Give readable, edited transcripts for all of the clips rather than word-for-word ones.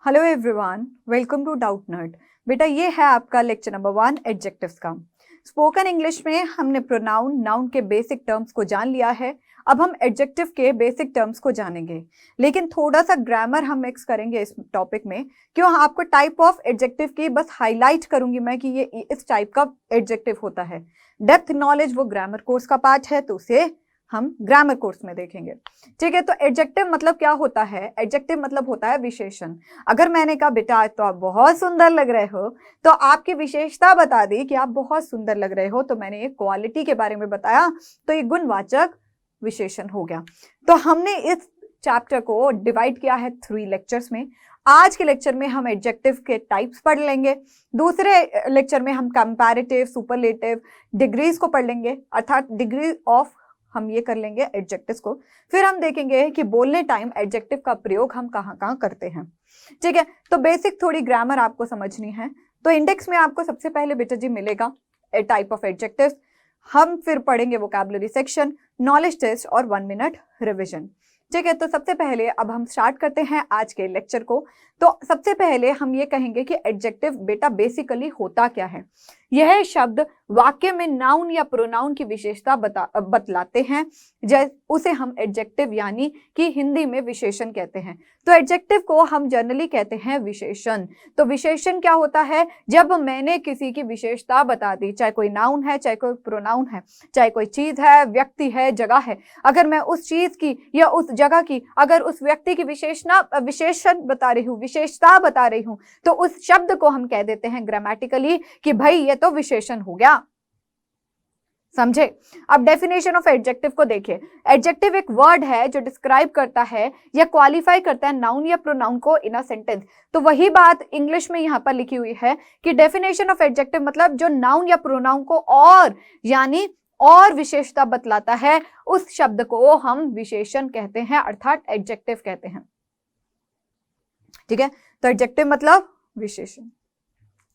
Hello everyone, welcome to Doubtnut. बेटा ये है आपका लेक्चर नंबर 1 एडजेक्टिव्स का। स्पोकन इंग्लिश में हमने प्रोनाउन नाउन के बेसिक टर्म्स को जान लिया है। अब हम एडजेक्टिव के बेसिक टर्म्स को जानेंगे, लेकिन थोड़ा सा ग्रामर हम मिक्स करेंगे इस टॉपिक में। क्यों? आपको टाइप ऑफ एडजेक्टिव की बस हाईलाइट करूंगी मैं कि ये इस टाइप का एडजेक्टिव होता है। डेप्थ नॉलेज वो ग्रामर कोर्स का पार्ट है, तो उसे हम ग्रामर कोर्स में देखेंगे। ठीक है, तो एडजेक्टिव मतलब क्या होता है? एडजेक्टिव मतलब होता है विशेषण। अगर मैंने कहा बेटा आज तो आप बहुत सुंदर लग रहे हो, तो आपकी विशेषता बता दी कि आप बहुत सुंदर लग रहे हो, तो मैंने एक क्वालिटी के बारे में बताया, तो ये गुणवाचक विशेषण हो गया। तो हमने इस चैप्टर को डिवाइड किया है 3 लेक्चर्स में। आज के लेक्चर में हम एडजेक्टिव के टाइप्स पढ़ लेंगे। दूसरे लेक्चर में हम कंपैरेटिव, सुपरलेटिव, डिग्रीज को पढ़ लेंगे, अर्थात डिग्री ऑफ हम ये कर लेंगे एडजेक्टिव्स को। फिर हम देखेंगे कि बोलने टाइम एडजेक्टिव का प्रयोग हम कहाँ करते हैं। ठीक है, तो बेसिक थोड़ी ग्रामर आपको समझनी है। तो इंडेक्स में आपको सबसे पहले बेटा जी मिलेगा ए टाइप ऑफ एडजेक्टिव्स। हम फिर पढ़ेंगे वोकैबुलरी सेक्शन, नॉलेज टेस्ट और 1 मिनट रिविजन। ठीक है, तो सबसे पहले अब हम स्टार्ट करते हैं आज के लेक्चर को। तो सबसे पहले हम ये कहेंगे कि एडजेक्टिव बेटा बेसिकली होता क्या है। यह शब्द वाक्य में नाउन या प्रोनाउन की विशेषता बतलाते हैं, उसे हम एडजेक्टिव यानी कि हिंदी में विशेषण कहते हैं। तो एडजेक्टिव को हम जनरली कहते हैं विशेषण। तो विशेषण क्या होता है? जब मैंने किसी की विशेषता बता दी, चाहे कोई नाउन है, चाहे कोई प्रोनाउन है, चाहे कोई चीज है, व्यक्ति है, जगह है, अगर मैं उस चीज की या उस जगह की, अगर उस व्यक्ति की विशेषण बता रही हूँ, विशेषता बता रही हूँ, तो उस शब्द को हम कह देते हैं ग्रामेटिकली कि भाई ये तो विशेषण हो गया। समझे? अब डेफिनेशन ऑफ एडजेक्टिव को देखिए। एडजेक्टिव एक वर्ड है जो डिस्क्राइब करता है या क्वालिफाई करता है नाउन या प्रोनाउन को इन अ सेंटेंस। तो वही बात इंग्लिश में यहां पर लिखी हुई है कि डेफिनेशन ऑफ एडजेक्टिव मतलब जो नाउन या प्रोनाउन को और विशेषता बतलाता है, उस शब्द को हम विशेषण कहते हैं, अर्थात एडजेक्टिव कहते हैं। ठीक है, तो एडजेक्टिव मतलब विशेषण।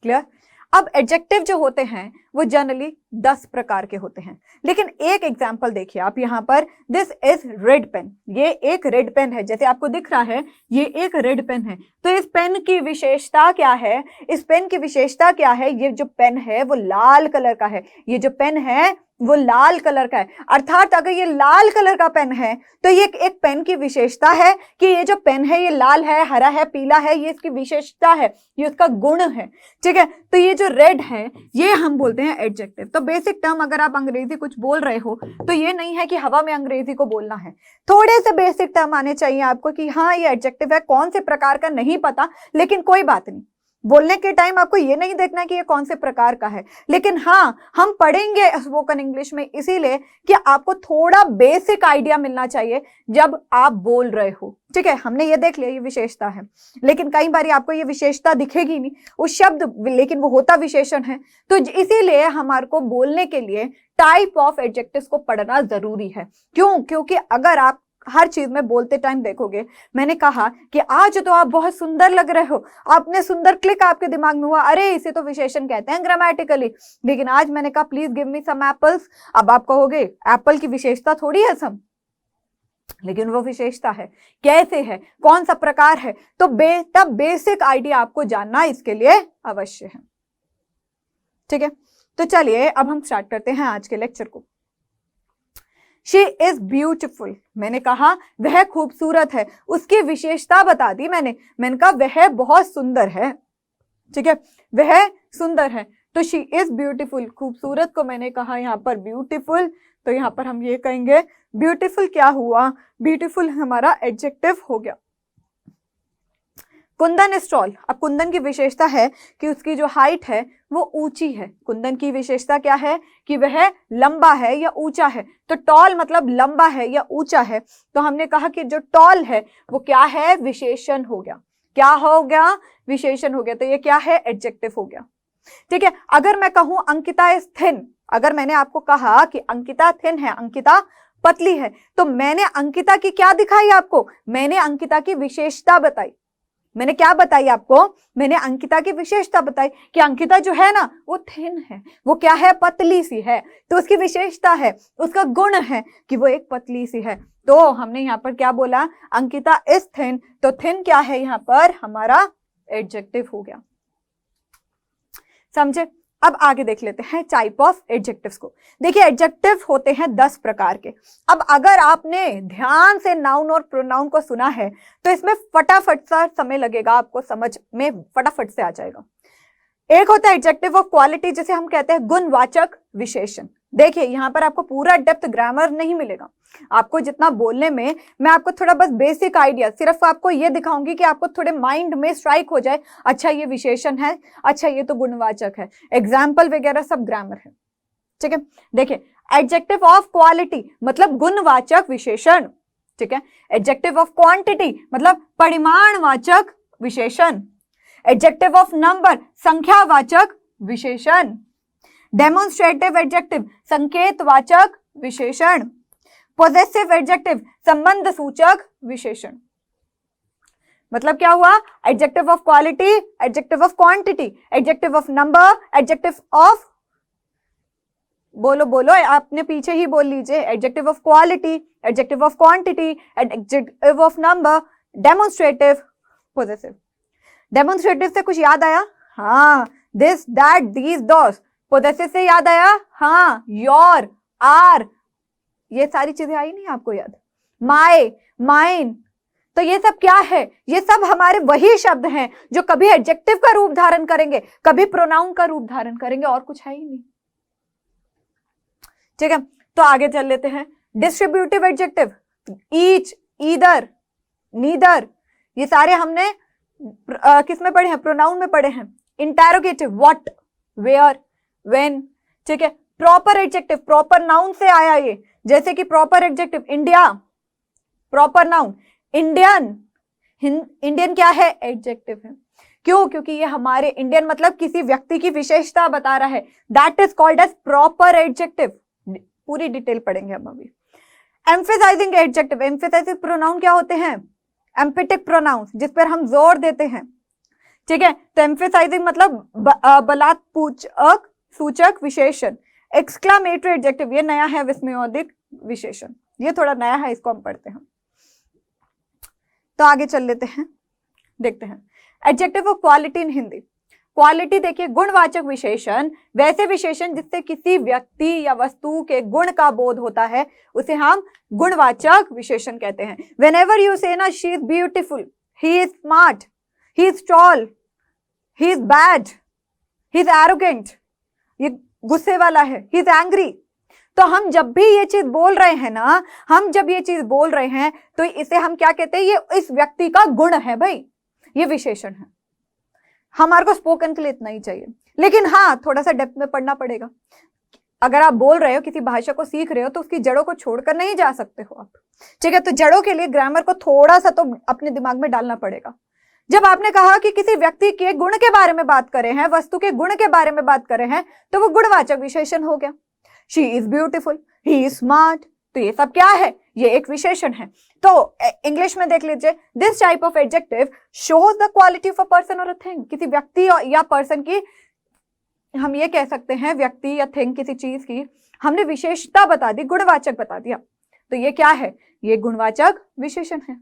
क्लियर? अब एडजेक्टिव जो होते हैं वो जनरली 10 प्रकार के होते हैं, लेकिन एक एग्जांपल देखिए आप यहाँ पर। This is red pen. ये एक रेड पेन है, जैसे आपको दिख रहा है ये एक रेड पेन है। तो इस पेन की विशेषता क्या है? इस पेन की विशेषता क्या है? ये जो पेन है वो लाल कलर का है। ये जो पेन है वो लाल कलर का है, अर्थात अगर ये लाल कलर का पेन है तो ये एक पेन की विशेषता है कि ये जो पेन है ये लाल है, हरा है, पीला है, ये इसकी विशेषता है, ये उसका गुण है। ठीक है, तो ये जो रेड है ये हम बोलते हैं एडजेक्टिव। तो बेसिक टर्म, अगर आप अंग्रेजी कुछ बोल रहे हो तो ये नहीं है कि हवा में अंग्रेजी को बोलना है, थोड़े से बेसिक टर्म आने चाहिए आपको कि हाँ ये एडजेक्टिव है। कौन से प्रकार का नहीं पता, लेकिन कोई बात नहीं, बोलने के टाइम आपको ये नहीं देखना कि ये कौन से प्रकार का है, लेकिन हाँ हम पढ़ेंगे स्पोकन इंग्लिश में इसीलिए कि आपको थोड़ा बेसिक आइडिया मिलना चाहिए जब आप बोल रहे हो। ठीक है, हमने ये देख लिया ये विशेषता है, लेकिन कई बार आपको ये विशेषता दिखेगी नहीं उस शब्द, लेकिन वो होता विशेषण है। तो इसीलिए हमारे को बोलने के लिए टाइप ऑफ एडजेक्टिव्स को पढ़ना जरूरी है। क्यों? क्योंकि अगर आप हर चीज में बोलते टाइम देखोगे, मैंने कहा कि आज तो आप बहुत सुंदर लग रहे हो, आपने सुंदर क्लिक आपके दिमाग में हुआ, अरे इसे तो विशेषण कहते हैं ग्रामेटिकली। लेकिन आज मैंने कहा please give me some apples, अब आप कहोगे एप्पल की विशेषता थोड़ी है सम, लेकिन वो विशेषता है, कैसे है, कौन सा प्रकार है। तो बेटा बेसिक आइडिया आपको जानना इसके लिए अवश्य है। ठीक है, तो चलिए अब हम स्टार्ट करते हैं आज के लेक्चर को। She is beautiful, मैंने कहा वह खूबसूरत है, उसकी विशेषता बता दी मैंने कहा वह बहुत सुंदर है। ठीक है, वह सुंदर है, तो she is beautiful, खूबसूरत को मैंने कहा यहाँ पर ब्यूटीफुल, तो यहाँ पर हम ये कहेंगे ब्यूटीफुल क्या हुआ? ब्यूटीफुल हमारा एडजेक्टिव हो गया। Kundan is tall. अब कुंदन की विशेषता है कि उसकी जो हाइट है वो ऊंची है। कुंदन की विशेषता क्या है? कि वह लंबा है या ऊंचा है। तो टॉल मतलब लंबा है या ऊंचा है, तो हमने कहा कि जो टॉल है वो क्या है? विशेषण हो गया। क्या हो गया? विशेषण हो गया। तो ये क्या है? एडजेक्टिव हो गया। ठीक है, अगर मैं कहूं अंकिता इज थिन, अगर मैंने आपको कहा कि अंकिता थिन है, अंकिता पतली है, तो मैंने अंकिता की क्या दिखाई आपको? मैंने अंकिता की विशेषता बताई। मैंने क्या बताई आपको? मैंने अंकिता की विशेषता बताई कि अंकिता जो है ना वो थिन है, वो क्या है? पतली सी है। तो उसकी विशेषता है, उसका गुण है कि वो एक पतली सी है। तो हमने यहाँ पर क्या बोला? अंकिता इज थिन, तो थिन क्या है यहाँ पर? हमारा एडजेक्टिव हो गया। समझे? अब आगे देख लेते हैं टाइप ऑफ एडजेक्टिव्स को। देखिए एडजेक्टिव होते हैं 10 प्रकार के। अब अगर आपने ध्यान से नाउन और प्रोनाउन को सुना है तो इसमें फटाफट सा समय लगेगा, आपको समझ में फटाफट से आ जाएगा। एक होता है एडजेक्टिव ऑफ क्वालिटी, जिसे हम कहते हैं गुणवाचक विशेषण। देखिए यहां पर आपको पूरा डेप्थ ग्रामर नहीं मिलेगा, आपको जितना बोलने में, मैं आपको थोड़ा बस बेसिक आइडिया, सिर्फ आपको ये दिखाऊंगी कि आपको थोड़े माइंड में स्ट्राइक हो जाए, अच्छा ये विशेषण है, अच्छा ये तो गुणवाचक है, एग्जाम्पल वगैरह सब ग्रामर है। ठीक है, देखिए एडजेक्टिव ऑफ क्वालिटी मतलब गुणवाचक विशेषण। ठीक है, एडजेक्टिव ऑफ क्वांटिटी मतलब परिमाणवाचक विशेषण। एडजेक्टिव ऑफ नंबर संख्यावाचक विशेषण। डेमोन्स्ट्रेटिव एडजेक्टिव संकेतवाचक विशेषण। पॉजेसिव एडजेक्टिव संबंध सूचक विशेषण। मतलब क्या हुआ? Adjective of quality, adjective of quantity, adjective of number, adjective of, बोलो बोलो, आपने पीछे ही बोल लीजिए, adjective of quality, adjective of quantity, adjective of number, demonstrative, possessive. Demonstrative से कुछ याद आया? हाँ, this, that, these, those. Possessive से याद आया? हाँ, योर, आर, ये सारी चीजें आई नहीं आपको याद? माय, माइन, तो ये सब क्या है? ये सब हमारे वही शब्द हैं जो कभी एडजेक्टिव का रूप धारण करेंगे, कभी प्रोनाउन का रूप धारण करेंगे, और कुछ है ही नहीं। ठीक है, तो आगे चल लेते हैं। Distributive adjective, each, either, neither, ये सारे हमने किस में पढ़े हैं? प्रोनाउन में पढ़े हैं। Interrogative, what, where, when. ठीक है, प्रॉपर एडजेक्टिव प्रॉपर नाउन से आया ये, जैसे कि proper adjective India, proper noun Indian. Indian क्या है? एडजेक्टिव है। क्यों? क्योंकि ये हमारे, इंडियन मतलब किसी व्यक्ति की विशेषता बता रहा है, that is called as proper adjective. पूरी डिटेल पढ़ेंगे हम अभी। एम्फेसाइजिंग एडजेक्टिव, एम्फेसाइजिंग प्रोनाउन क्या होते हैं? एम्फेटिक प्रोनाउन, जिस पर हम जोर देते हैं। ठीक है, तो एम्फेसाइजिंग मतलब बलात्पूर्वक सूचक विशेषण। एक्सक्लामेटरी एडजेक्टिव, ये नया है, विस्मयोदित विशेषण, ये थोड़ा नया है, इसको हम पढ़ते हैं। तो आगे चल लेते हैं, देखते हैं adjective of quality in Hindi. Quality देखिए गुणवाचक विशेषण, वैसे विशेषण जिससे किसी व्यक्ति या वस्तु के गुण का बोध होता है, उसे हम गुणवाचक विशेषण कहते हैं। Whenever you say ना she is beautiful, he is smart, he is tall, he is bad, he is arrogant, ये गुस्से वाला है, he is angry, तो हम जब भी ये चीज बोल रहे हैं ना, हम जब ये चीज बोल रहे हैं तो इसे हम क्या कहते हैं? ये इस व्यक्ति का गुण है भाई, ये विशेषण है। हमारे को स्पोकन के लिए इतना ही चाहिए, लेकिन हाँ थोड़ा सा डेप्थ में पढ़ना पड़ेगा। अगर आप बोल रहे हो, किसी भाषा को सीख रहे हो, तो उसकी जड़ों को छोड़कर नहीं जा सकते हो आप। ठीक है, तो जड़ों के लिए ग्रामर को थोड़ा सा तो अपने दिमाग में डालना पड़ेगा। जब आपने कहा कि किसी व्यक्ति के गुण के बारे में बात करे हैं, वस्तु के गुण के बारे में बात करे हैं, तो वो गुणवाचक विशेषण हो गया। She is beautiful, he is smart, तो ये सब क्या है? ये एक विशेषण है। तो इंग्लिश में देख लीजिए, this type of adjective shows the quality of a person or a thing. किसी व्यक्ति या पर्सन की, हम ये कह सकते हैं व्यक्ति या थिंग, किसी चीज की हमने विशेषता बता दी, गुणवाचक बता दिया, तो ये क्या है? ये गुणवाचक विशेषण है।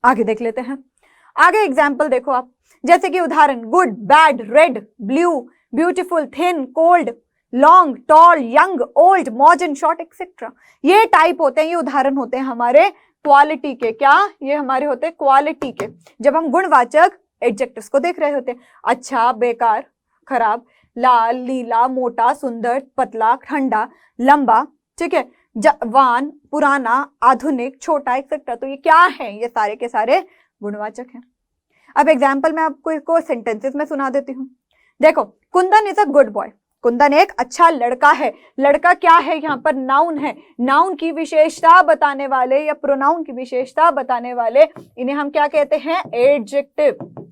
आगे देख लेते हैं। आगे एग्जाम्पल देखो आप, जैसे कि उदाहरण, good, bad, red, blue, beautiful, thin, cold, long, tall, young, old, modern, short, etcetera. ये टाइप होते हैं, ये उदाहरण होते हैं हमारे क्वालिटी के। क्या? ये हमारे होते हैं क्वालिटी के, जब हम गुणवाचक एडजेक्टिव्स को देख रहे होते हैं। अच्छा, बेकार, खराब, लाल, नीला, मोटा, सुंदर, पतला, ठंडा, लंबा, ठीक है, जवान, पुराना, आधुनिक, छोटा, एक्सेट्रा। तो ये क्या है? ये सारे के सारे गुणवाचक हैं। अब एग्जाम्पल मैं आपको इसको सेंटेंसेस में सुना देती हूँ। देखो, Kundan is a good boy, Kundan एक अच्छा लड़का है। लड़का क्या है? यहाँ पर नाउन है। नाउन की विशेषता बताने वाले या प्रोनाउन की विशेषता बताने वाले, इन्हें हम क्या कहते हैं? एडजेक्टिव।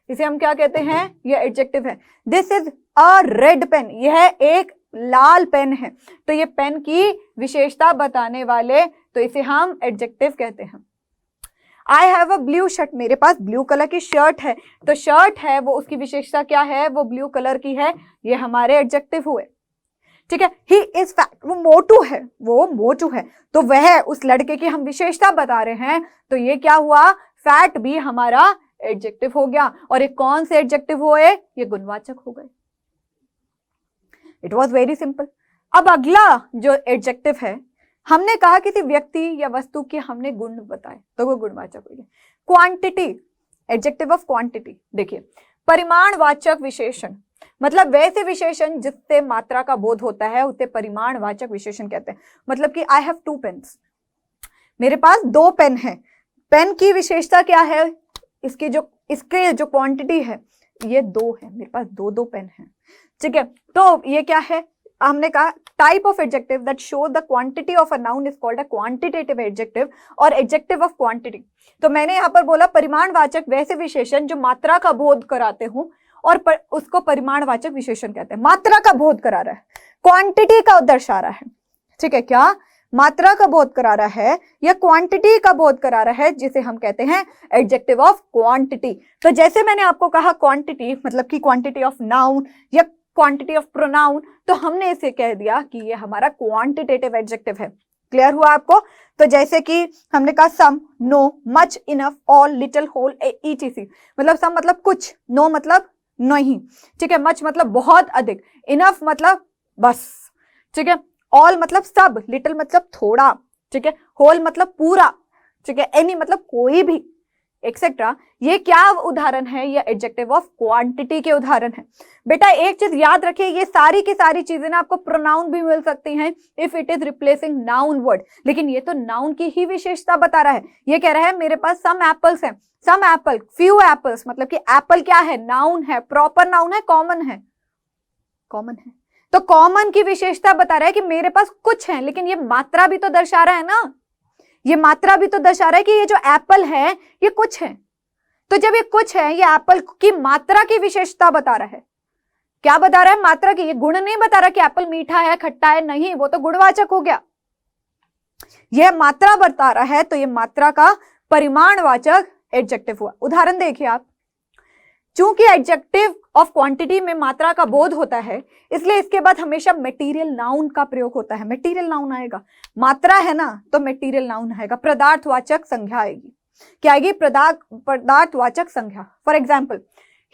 इसे हम क्या कहते हैं? ये एडजेक्टिव है। This is a red pen, यह एक लाल पेन है, तो ये पेन की विशेषता बताने वाले, तो इसे हम एडजेक्टिव कहते हैं। I have a blue shirt, मेरे पास ब्लू कलर की शर्ट है, तो शर्ट है वो, उसकी विशेषता क्या है? वो ब्लू कलर की है, ये हमारे एडजेक्टिव हुए। ठीक है, ही इज फैट, वो मोटू है, वो मोटू है, तो वह उस लड़के की हम विशेषता बता रहे हैं, तो ये क्या हुआ? फैट भी हमारा एडजेक्टिव हो गया, और ये कौन से एडजेक्टिव हुए? ये गुणवाचक हो गए। It was very simple. अब अगला जो एडजेक्टिव है, हमने कहा किसी व्यक्ति या वस्तु के हमने गुण बताए तो वो गुणवाचक हो गया। Quantity, adjective of quantity. देखिए, परिमाणवाचक विशेषण, मतलब वैसे विशेषण जिससे मात्रा का बोध होता है उसे परिमाणवाचक विशेषण कहते हैं। मतलब कि आई हैव 2 पेन्स, मेरे पास 2 पेन है। पेन की विशेषता क्या है? इसके जो क्वांटिटी है ये 2 है, मेरे पास 2 पेन है। ठीक है, तो ये क्या है? हमने कहा type of adjective that show the quantity of a noun is called a quantitative adjective और एडजेक्टिव ऑफ क्वांटिटी। तो मैंने यहाँ पर बोला परिमाणवाचक वैसे विशेषण जो मात्रा का बोध कराते हो और उसको परिमाणवाचक विशेषण कहते हैं। मात्रा का बोध करा रहा है, क्वांटिटी का दर्शा रहा है। ठीक है, क्या मात्रा का बोध करा रहा है या क्वांटिटी का बोध करा रहा है, जिसे हम कहते हैं एडजेक्टिव ऑफ क्वांटिटी। तो जैसे मैंने आपको कहा क्वांटिटी मतलब कि क्वांटिटी ऑफ नाउन या क्वांटिटी ऑफ प्रोनाउन, तो हमने इसे कह दिया कि ये हमारा क्वांटिटेटिव एडजेक्टिव है। क्लियर हुआ आपको? तो जैसे कि हमने कहा some, no, much, enough, all, little, whole, etc. मतलब सम मतलब कुछ, नो मतलब नहीं, ठीक है, मच मतलब बहुत अधिक, इनफ मतलब बस, ठीक है, ऑल मतलब सब, लिटिल मतलब थोड़ा, ठीक है, होल मतलब पूरा, ठीक है, एनी मतलब कोई भी, एक्सेट्रा। ये क्या उदाहरण है? ये एडजेक्टिव ऑफ क्वांटिटी के उदाहरण है। बेटा एक चीज याद रखिए, ये सारी की सारी चीजें ना आपको प्रोनाउन भी मिल सकती हैं if it is replacing noun word, लेकिन ये तो नाउन की ही विशेषता बता रहा है। ये कह रहा है मेरे पास सम एप्पल्स हैं, सम एप्पल, फ्यू एप्पल्स, मतलब कि एप्पल क्या है? नाउन है, प्रॉपर नाउन है, कॉमन है, कॉमन है। तो कॉमन की विशेषता बता रहा है कि मेरे पास कुछ है, लेकिन ये मात्रा भी तो दर्शा रहा है ना, ये मात्रा भी तो दर्शा रहा है कि ये जो एप्पल है ये कुछ है। तो जब ये कुछ है, ये एप्पल की मात्रा की विशेषता बता रहा है। क्या बता रहा है? मात्रा की। ये गुण नहीं बता रहा कि एप्पल मीठा है, खट्टा है, नहीं, वो तो गुणवाचक हो गया। यह मात्रा बता रहा है, तो ये मात्रा का परिमाणवाचक एडजेक्टिव हुआ। उदाहरण देखिए आप, चूंकि एडजेक्टिव ऑफ क्वांटिटी में मात्रा का बोध होता है, इसलिए इसके बाद हमेशा मटेरियल नाउन का प्रयोग होता है। मटेरियल नाउन आएगा, मात्रा है ना तो मटेरियल नाउन आएगा, पदार्थवाचक संज्ञा आएगी। क्या आएगी? पदार्थवाचक संज्ञा। For example,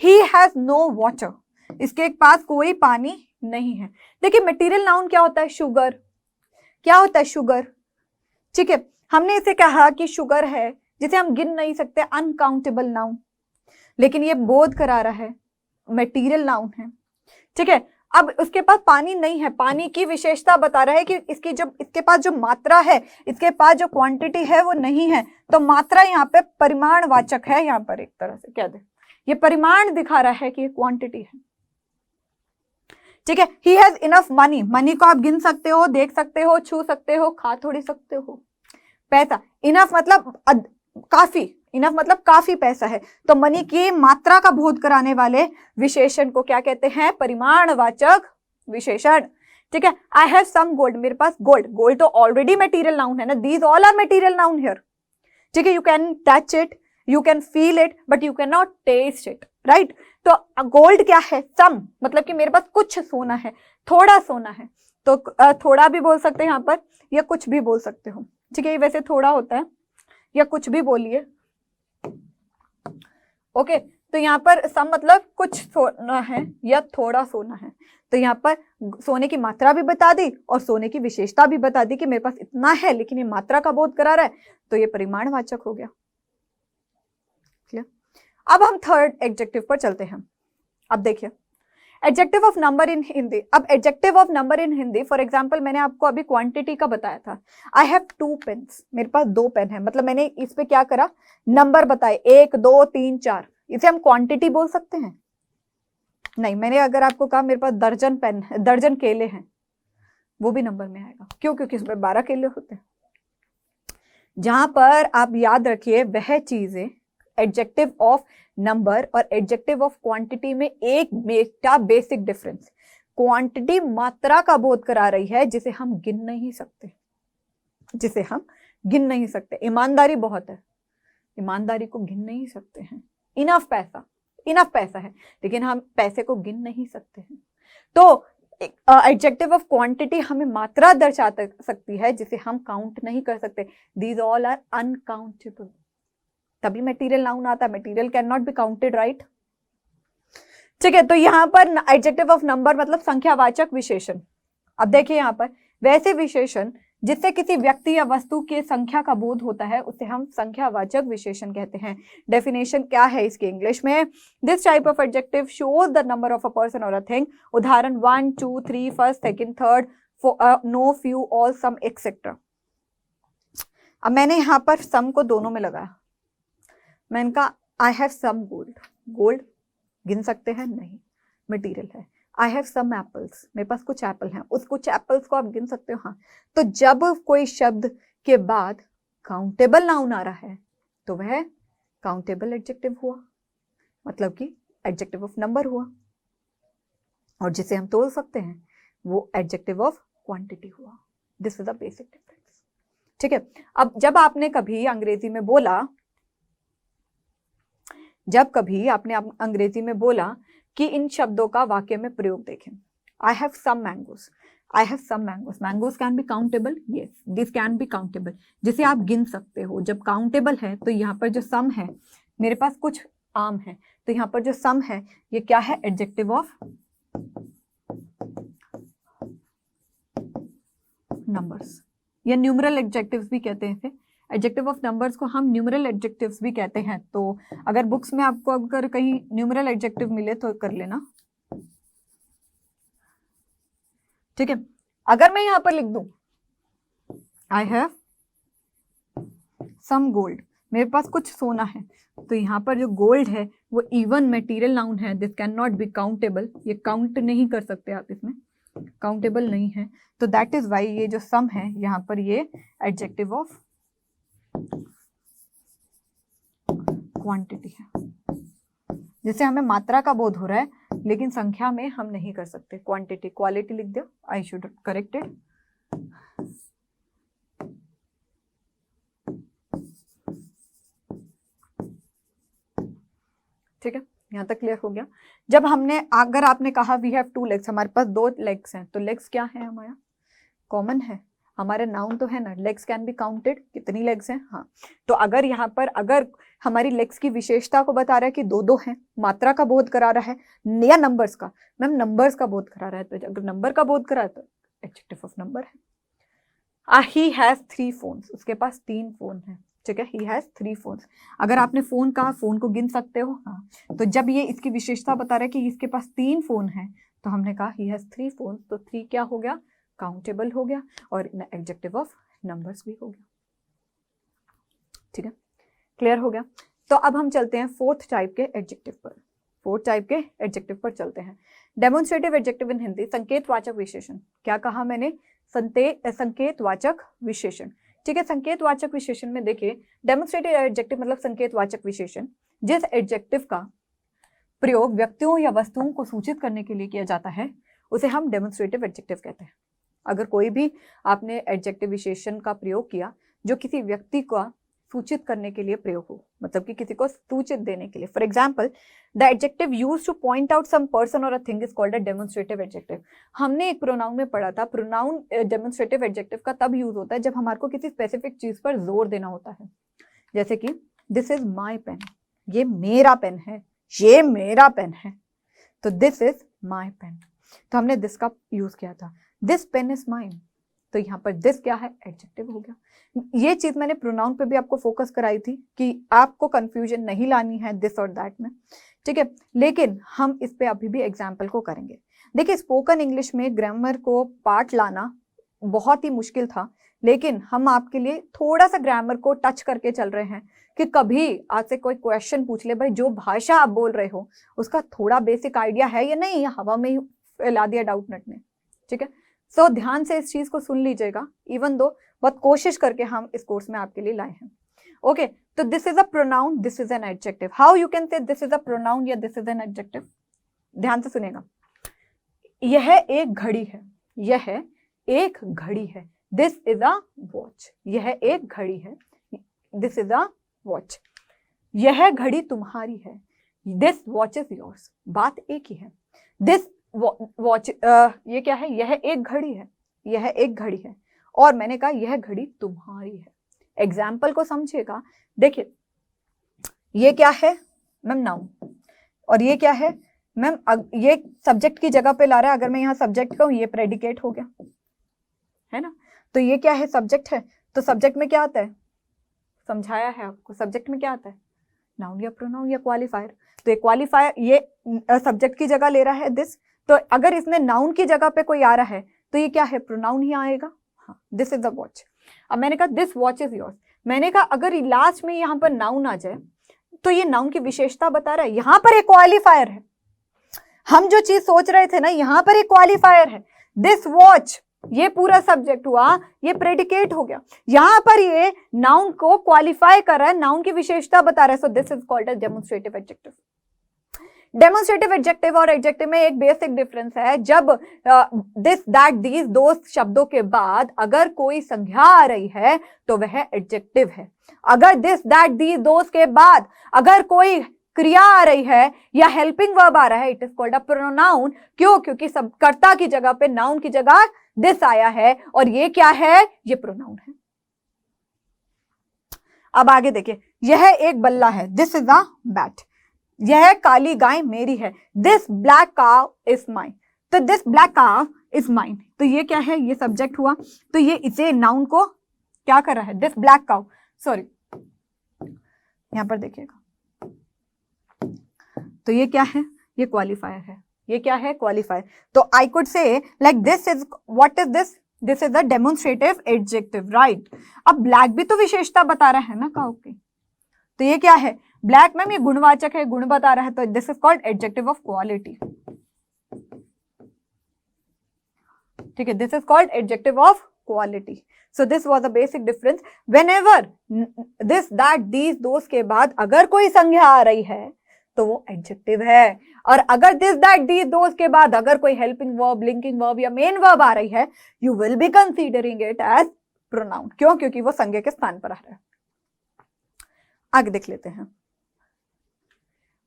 he has no water, इसके पास कोई पानी नहीं है। देखिए मटेरियल नाउन क्या होता है? शुगर। क्या होता है? शुगर। ठीक है, हमने इसे कहा कि शुगर है जिसे हम गिन नहीं सकते, अनकाउंटेबल नाउन, लेकिन ये बोध करा रहा है, मटेरियल नाउन है। ठीक है, अब उसके पास पानी नहीं है, पानी की विशेषता बता रहा है कि इसके पास जो मात्रा है, इसके पास जो क्वांटिटी है वो नहीं है। तो मात्रा यहाँ पे परिमाणवाचक है, यहाँ पर एक तरह से कह दे, ये परिमाण दिखा रहा है कि ये क्वांटिटी है। ठीक है, he has enough money, money को आप गिन सकते हो, देख सकते हो, छू सकते हो, खा थोड़ी सकते हो। पैसा, इनफ मतलब काफी, इनफ मतलब काफी पैसा है। तो मनी की मात्रा का बोध कराने वाले विशेषण को क्या कहते हैं? परिमाणवाचक विशेषण। ठीक है, आई हैव सम गोल्ड, मेरे पास गोल्ड, गोल्ड तो ऑलरेडी मटेरियल नाउन है ना, these all are material noun here. ठीक है, you can touch it, you can feel it, but you can not taste it, right. तो गोल्ड क्या है? सम, मतलब कि मेरे पास कुछ सोना है, थोड़ा सोना है। तो थोड़ा भी बोल सकते हैं यहाँ पर, या कुछ भी बोल सकते हो। ठीक है, वैसे थोड़ा होता है, या कुछ भी बोलिए। ओके, तो यहाँ पर सम मतलब कुछ सोना है या थोड़ा सोना है। तो यहाँ पर सोने की मात्रा भी बता दी और सोने की विशेषता भी बता दी कि मेरे पास इतना है, लेकिन ये मात्रा का बोध करा रहा है, तो ये परिमाणवाचक हो गया। क्लियर? अब हम थर्ड एडजेक्टिव पर चलते हैं। अब देखिए adjective of number in Hindi. अब adjective of number in Hindi, for example मैंने आपको अभी क्वांटिटी का बताया था, आई हैव 2 पेन्स, मेरे पास 2 पेन है, मतलब मैंने इस पे क्या करा? नंबर बताए, 1 2 3 4। इसे हम क्वांटिटी बोल सकते हैं? नहीं। मैंने अगर आपको कहा मेरे पास दर्जन पेन है, दर्जन केले हैं, वो भी नंबर में आएगा। क्यों? क्योंकि इसमें 12 केले होते हैं। जहां पर आप याद रखिए वह चीजें एडजेक्टिव ऑफ नंबर और एडजेक्टिव ऑफ क्वांटिटी में एक बेसिक डिफरेंस, क्वांटिटी मात्रा का बोध करा रही है जिसे हम गिन नहीं सकते, जिसे हम गिन नहीं सकते। ईमानदारी बहुत है, ईमानदारी को गिन नहीं सकते हैं। इनफ पैसा है, लेकिन हम पैसे को गिन नहीं सकते हैं। तो एडजेक्टिव ऑफ क्वांटिटी हमें मात्रा दर्शा सकती है जिसे हम काउंट नहीं कर सकते। These all are uncountable. तभी मटेरियल नाउन आता है। Material can not be counted, right. ठीक है, तो यहाँ पर एडजेक्टिव ऑफ नंबर मतलब संख्यावाचक विशेषण। अब देखिए यहाँ पर वैसे विशेषण जिससे किसी व्यक्ति या वस्तु के संख्या का बोध होता है उसे हम संख्यावाचक विशेषण कहते हैं। डेफिनेशन क्या है इसकी इंग्लिश में? This type of adjective shows the number of a person or a thing. उदाहरण 1 2 3 first second third, no few all some etcetera. अब मैंने यहाँ पर सम को दोनों में लगाया। मैंने कहा I have some gold. Gold गिन सकते हैं? नहीं, मटेरियल है। आई हैव सम एप्पल्स, मेरे पास कुछ एप्पल हैं। उस कुछ एप्पल्स को आप गिन सकते हो? हाँ। तो जब कोई शब्द के बाद काउंटेबल नाउन आ रहा है तो वह काउंटेबल एडजेक्टिव हुआ, मतलब कि एडजेक्टिव ऑफ नंबर हुआ। और जिसे हम तोल सकते हैं वो एडजेक्टिव ऑफ क्वांटिटी हुआ। This is the basic difference. ठीक है, अब जब आपने कभी अंग्रेजी में बोला, जब कभी आपने अंग्रेजी में बोला कि इन शब्दों का वाक्य में प्रयोग देखें। I have some mangoes, I have some mangoes. Mangoes can be countable, yes this can be countable, जिसे आप गिन सकते हो। जब काउंटेबल है तो यहाँ पर जो सम है, मेरे पास कुछ आम है, तो यहाँ पर जो सम है ये क्या है? एडजेक्टिव ऑफ नंबर्स, या न्यूमरल एडजेक्टिव्स भी कहते हैं इसे। एडजेक्टिव ऑफ नंबर्स को हम न्यूमरल एडजेक्टिव्स भी कहते हैं। तो अगर बुक्स में आपको अगर कहीं न्यूमरल एडजेक्टिव मिले तो कर लेना। ठीक है, अगर मैं यहां पर लिख दूं आई हैव सम गोल्ड, मेरे पास कुछ सोना है, तो यहाँ पर जो गोल्ड है वो इवन मटेरियल नाउन है। This can not B countable, ये काउंट नहीं कर सकते आप, इसमें काउंटेबल नहीं है। तो दैट इज वाई ये जो सम है यहाँ पर ये एडजेक्टिव ऑफ क्वांटिटी है, जिसे हमें मात्रा का बोध हो रहा है लेकिन संख्या में हम नहीं कर सकते। क्वांटिटी, क्वालिटी लिख दो, आई शुड करेक्ट इट। ठीक है, यहां तक क्लियर हो गया। जब हमने, अगर आपने कहा वी हैव 2 लेग्स, हमारे पास 2 लेग्स हैं, तो लेग्स क्या है? हमारा कॉमन है, हमारे नाउन तो है ना। लेग्स कैन बी काउंटेड, कितनी लेग्स हैं? हाँ। तो अगर यहाँ पर अगर हमारी लेग्स की विशेषता को बता रहा है कि 2-2 हैं, मात्रा का बोध करा रहा है या नंबर्स का, मैम नंबर्स का बोध करा रहा है, तो अगर नंबर का बोध करा तो एडजेक्टिव ऑफ नंबर है। ही हैज 3 फोन्स, उसके पास 3 फोन है। ठीक है, ही हैज 3 फोन्स। अगर आपने फोन कहा, फोन को गिन सकते हो? हाँ। तो जब ये इसकी विशेषता बता रहा है कि इसके पास 3 फोन है, तो हमने कहा ही हैज 3 फोन्स, तो 3 क्या हो गया? काउंटेबल हो गया और एडजेक्टिव ऑफ नंबर्स भी हो गया। ठीक है, क्लियर हो गया। तो अब हम चलते हैं 4th टाइप के एडजेक्टिव पर। 4th टाइप के एडजेक्टिव पर चलते हैं। डेमोन्स्ट्रेटिव एडजेक्टिव इन हिंदी, संकेतवाचक विशेषण। क्या कहा मैंने? संकेतवाचक विशेषण। ठीक है, संकेतवाचक विशेषण में देखिए, डेमोन्स्ट्रेटिव एडजेक्टिव मतलब संकेतवाचक विशेषण, जिस एडजेक्टिव का प्रयोग व्यक्तियों या वस्तुओं को सूचित करने के लिए किया जाता है उसे हम डेमोन्स्ट्रेटिव एडजेक्टिव कहते हैं। अगर कोई भी आपने एडजेक्टिव विशेषण का प्रयोग किया जो किसी व्यक्ति का सूचित करने के लिए प्रयोग हो, मतलब कि किसी को सूचित देने के लिए। For example, the adjective used to point out some person or a thing is called a demonstrative adjective. हमने एक प्रोनाउन में पढ़ा था, प्रोनाउन डेमोन्स्ट्रेटिव एडजेक्टिव का तब यूज होता है जब हमारे को किसी स्पेसिफिक चीज पर जोर देना होता है। जैसे कि दिस इज माई पेन, ये मेरा पेन है, ये मेरा पेन है, तो दिस इज माई पेन। तो हमने दिस का यूज किया था। दिस पेन इज माइन, तो यहाँ पर दिस क्या है? एडजेक्टिव हो गया। ये चीज मैंने प्रोनाउन पे भी आपको फोकस कराई थी कि आपको कंफ्यूजन नहीं लानी है दिस और दैट में। ठीक है, लेकिन हम इस पे अभी भी एग्जाम्पल को करेंगे। देखिए, स्पोकन इंग्लिश में ग्रामर को पार्ट लाना बहुत ही मुश्किल था, लेकिन हम आपके लिए थोड़ा सा ग्रामर को टच करके चल रहे हैं कि कभी आज से कोई क्वेश्चन पूछ ले, भाई जो भाषा आप बोल रहे हो उसका थोड़ा बेसिक आइडिया है या नहीं, या हवा में ही फैला दिया डाउट नट ने। ठीक है, सो ध्यान से इस चीज को सुन लीजिएगा, इवन दो बहुत कोशिश करके हम इस कोर्स में आपके लिए लाए हैं। ओके, तो this is a pronoun, this is an adjective. How you can say this is a pronoun या दिस इज एन एडजेक्टिव? ध्यान से सुनेगा। यह एक घड़ी है, यह एक घड़ी है। दिस इज अ वॉच, यह एक घड़ी है, दिस इज अ वॉच। यह घड़ी तुम्हारी है, दिस वॉच इज योर्स। बात एक ही है। दिस वॉच ये क्या है? यह एक घड़ी है, यह एक घड़ी है, और मैंने कहा यह घड़ी तुम्हारी है। एग्जाम्पल को समझिएगा। देखिए, ये क्या है मैम? नाउन। और ये क्या है मैम? ये सब्जेक्ट की जगह पे ला रहा है। अगर मैं यहाँ सब्जेक्ट कहूँ, ये प्रेडिकेट हो गया, है ना? तो ये क्या है? सब्जेक्ट है। तो सब्जेक्ट में क्या आता है? समझाया है आपको, सब्जेक्ट में क्या आता है? नाउन या प्रोनाउन या क्वालिफायर। तो ये क्वालिफायर, ये सब्जेक्ट की जगह ले रहा है दिस। तो अगर इसमें नाउन की जगह पे कोई आ रहा है तो ये क्या है? प्रोनाउन ही आएगा। हाँ, दिस इज द वॉच। अब मैंने कहा दिस वॉच इज योर्स। मैंने कहा अगर लास्ट में यहाँ पर नाउन आ जाए तो ये नाउन की विशेषता बता रहा है। यहां पर एक क्वालिफायर है। हम जो चीज सोच रहे थे ना, यहां पर एक क्वालिफायर है। दिस वॉच, ये पूरा सब्जेक्ट हुआ, ये प्रेडिकेट हो गया। यहां पर ये नाउन को क्वालिफाई कर रहा है, नाउन की विशेषता बता रहा है। So this is called as demonstrative adjective. Demonstrative adjective और एडजेक्टिव में एक बेसिक डिफरेंस है। जब दिस, दैट, दीज, दोस शब्दों के बाद अगर कोई संज्ञा आ रही है तो वह एडजेक्टिव है। अगर दिस, दैट, दीज, दोस के बाद अगर कोई क्रिया आ रही है या हेल्पिंग वर्ब आ रहा है, it is called a pronoun. क्यों? क्योंकि सब कर्ता की जगह पे नाउन की जगह दिस आया है, और ये क्या है? ये प्रोनाउन है। अब आगे देखिए, यह एक बल्ला है, दिस इज अ बैट। यह काली गाय मेरी है, दिस ब्लैक काव इज माइन। तो दिस ब्लैक काव इज माइन, तो ये क्या है? ये सब्जेक्ट हुआ। तो ये इसे नाउन को क्या कर रहा है? दिस ब्लैक काव, सॉरी यहां पर देखिएगा, तो ये क्या है? ये क्वालिफायर है। ये क्या है? क्वालिफायर। तो I could say like this is, what is this? This is a demonstrative adjective, right. अब ब्लैक भी तो विशेषता बता रहा है ना काउ की। तो ये क्या है? ब्लैक मैम ये गुणवाचक है, गुण बता रहा है, तो this is called adjective of quality. ठीक है, this is called adjective of quality. So this was a basic difference. Whenever this, that, these, those के बाद अगर कोई संज्ञा आ रही है तो वो एडजेक्टिव है, और अगर दिस, दैट, दीज, दोस के बाद अगर कोई हेल्पिंग वर्ब, लिंकिंग वर्ब या मेन वर्ब आ रही है, you will be considering it as pronoun. क्यों? क्योंकि वो संज्ञा के स्थान पर आ रहा है। आगे देख लेते हैं।